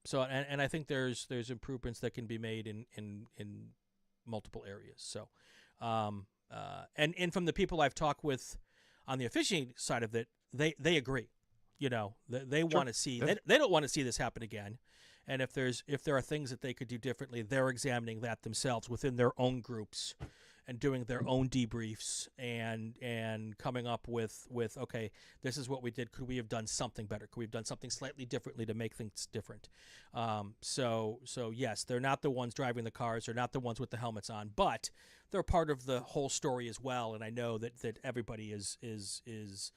So I think there's improvements that can be made in multiple areas. So, and from the people I've talked with on the officiating side of it, they agree. They want to see they don't want to see this happen again. And if there are things that they could do differently, they're examining that themselves within their own groups and doing their own debriefs and coming up with okay, this is what we did. Could we have done something better? Could we have done something slightly differently to make things different? So yes, they're not the ones driving the cars. They're not the ones with the helmets on, but they're part of the whole story as well. And I know that everybody is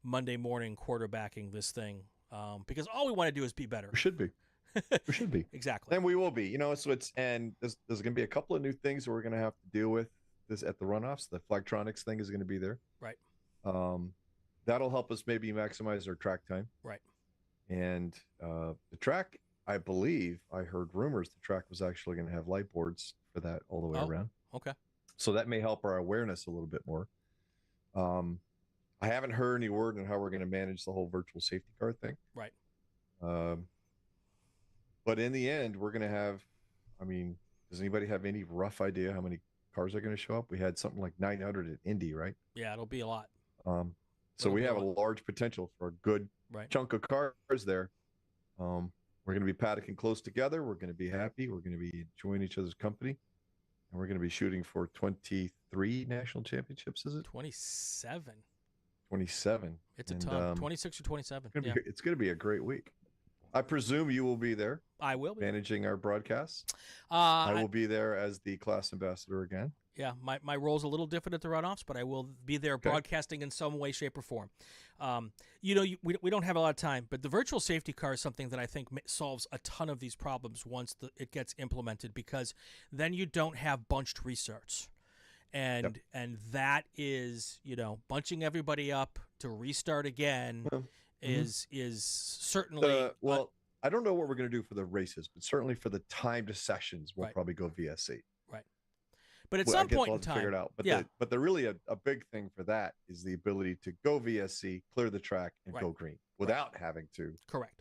Monday morning quarterbacking this thing because all we want to do is be better. We should be. We should be. Exactly. And we will be. So there's going to be a couple of new things that we're going to have to deal with this at the runoffs. The Flagtronics thing is going to be there. Right. That'll help us maybe maximize our track time. Right. And the track, I believe, I heard rumors the track was actually going to have light boards for that all the way around. Okay. So that may help our awareness a little bit more. I haven't heard any word on how we're going to manage the whole virtual safety car thing. Right. But in the end, we're going to have, does anybody have any rough idea how many cars are going to show up? We had something like 900 at Indy, right? Yeah, it'll be a lot. So we have a large potential for a good chunk of cars there. We're going to be paddocking close together. We're going to be happy. We're going to be enjoying each other's company. And we're going to be shooting for 23 national championships, is it? 27. 27. It's a ton. 26 or 27. It's going to be a great week. I presume you will be there. I will be managing our broadcasts. I will be there as the class ambassador again. Yeah, my role's a little different at the runoffs, but I will be there broadcasting in some way, shape, or form. We don't have a lot of time, but the virtual safety car is something that I think solves a ton of these problems once it gets implemented, because then you don't have bunched restarts. And that is, bunching everybody up to restart again is certainly I don't know what we're going to do for the races, but certainly for the timed sessions, we'll probably go VSC. Right. But at some point in time, figure it out. But the really a big thing for that is the ability to go VSC, clear the track, and go green without having to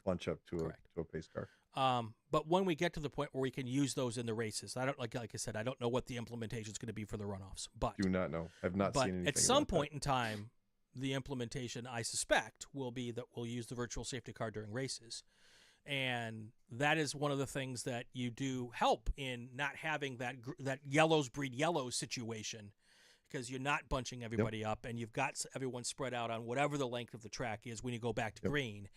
bunch up to a pace car. But when we get to the point where we can use those in the races, I don't like I said, I don't know what the implementation is going to be for the runoffs. But do not know. I've not seen anything. At some point in time, the implementation, I suspect, will be that we'll use the virtual safety car during races. And that is one of the things that you do help in not having that yellows breed yellows situation, because you're not bunching everybody up and you've got everyone spread out on whatever the length of the track is when you go back to green.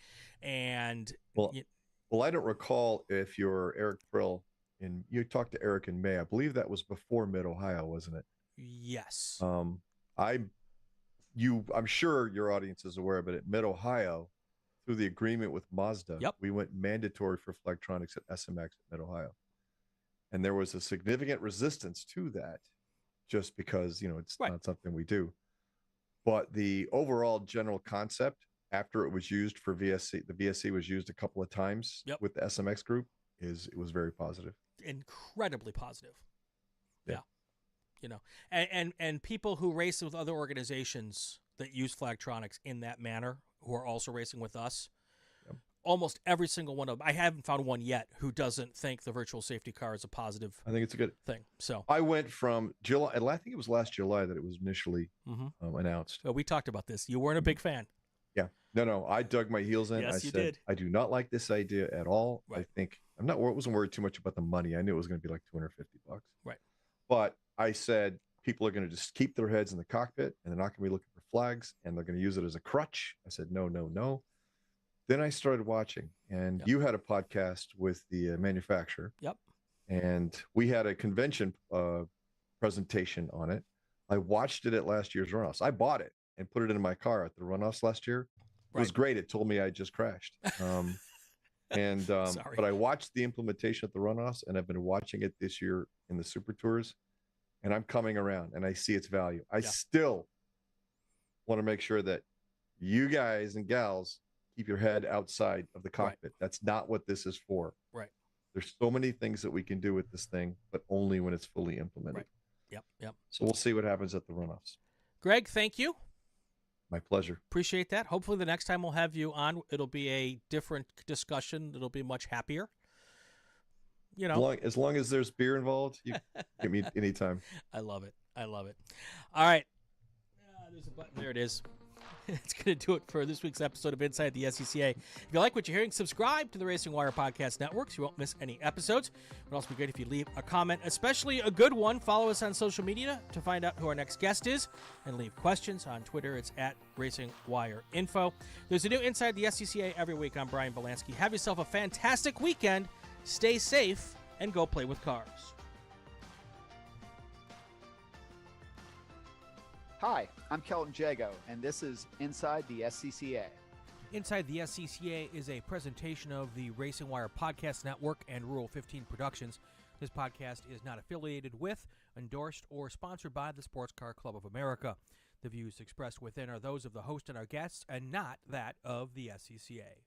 And I don't recall if you're Eric Frill and you talked to Eric in May. I believe that was before Mid-Ohio, wasn't it? Yes. I'm sure your audience is aware, but at Mid-Ohio, through the agreement with Mazda, we went mandatory for Flagtronics at SMX at Mid-Ohio. And there was a significant resistance to that just because, it's not something we do. But the overall general concept, after it was used for VSC, the VSC was used a couple of times with the SMX group, it was very positive. Incredibly positive. Yeah. And people who race with other organizations that use Flagtronics in that manner, who are also racing with us, almost every single one of them, I haven't found one yet who doesn't think the virtual safety car is a positive I think it's a good thing. So I went from July, I think it was last July that it was initially announced. Well, we talked about this. You weren't a big fan. Yeah. No, I dug my heels in. Yes, I said, I do not like this idea at all. I think wasn't worried too much about the money. I knew it was going to be like $250. Right. But I said, people are going to just keep their heads in the cockpit and they're not going to be looking for flags and they're going to use it as a crutch. I said, no. Then I started watching, and you had a podcast with the manufacturer. Yep. And we had a convention presentation on it. I watched it at last year's runoffs. I bought it and put it in my car at the runoffs last year. It was great. It told me I just crashed. But I watched the implementation at the runoffs, and I've been watching it this year in the Super Tours, and I'm coming around and I see its value. I still want to make sure that you guys and gals keep your head outside of the cockpit. That's not what this is for. Right. There's so many things that we can do with this thing, but only when it's fully implemented. Right. Yep. So we'll see what happens at the runoffs. Greg, thank you. My pleasure. Appreciate that. Hopefully the next time we'll have you on, it'll be a different discussion. It'll be much happier. As long as there's beer involved, you get me anytime. I love it. All right. There's a button. There it is. It's going to do it for this week's episode of Inside the SCCA. If you like what you're hearing, subscribe to the RacingWire Podcast Network so you won't miss any episodes. It would also be great if you leave a comment, especially a good one. Follow us on social media to find out who our next guest is and leave questions. On Twitter, it's at RacingWireInfo. There's a new Inside the SCCA every week. I'm Brian Bielanski. Have yourself a fantastic weekend. Stay safe and go play with cars. Hi, I'm Kelton Jago, and this is Inside the SCCA. Inside the SCCA is a presentation of the RacingWire Podcast Network and Rural 15 Productions. This podcast is not affiliated with, endorsed, or sponsored by the Sports Car Club of America. The views expressed within are those of the host and our guests, and not that of the SCCA.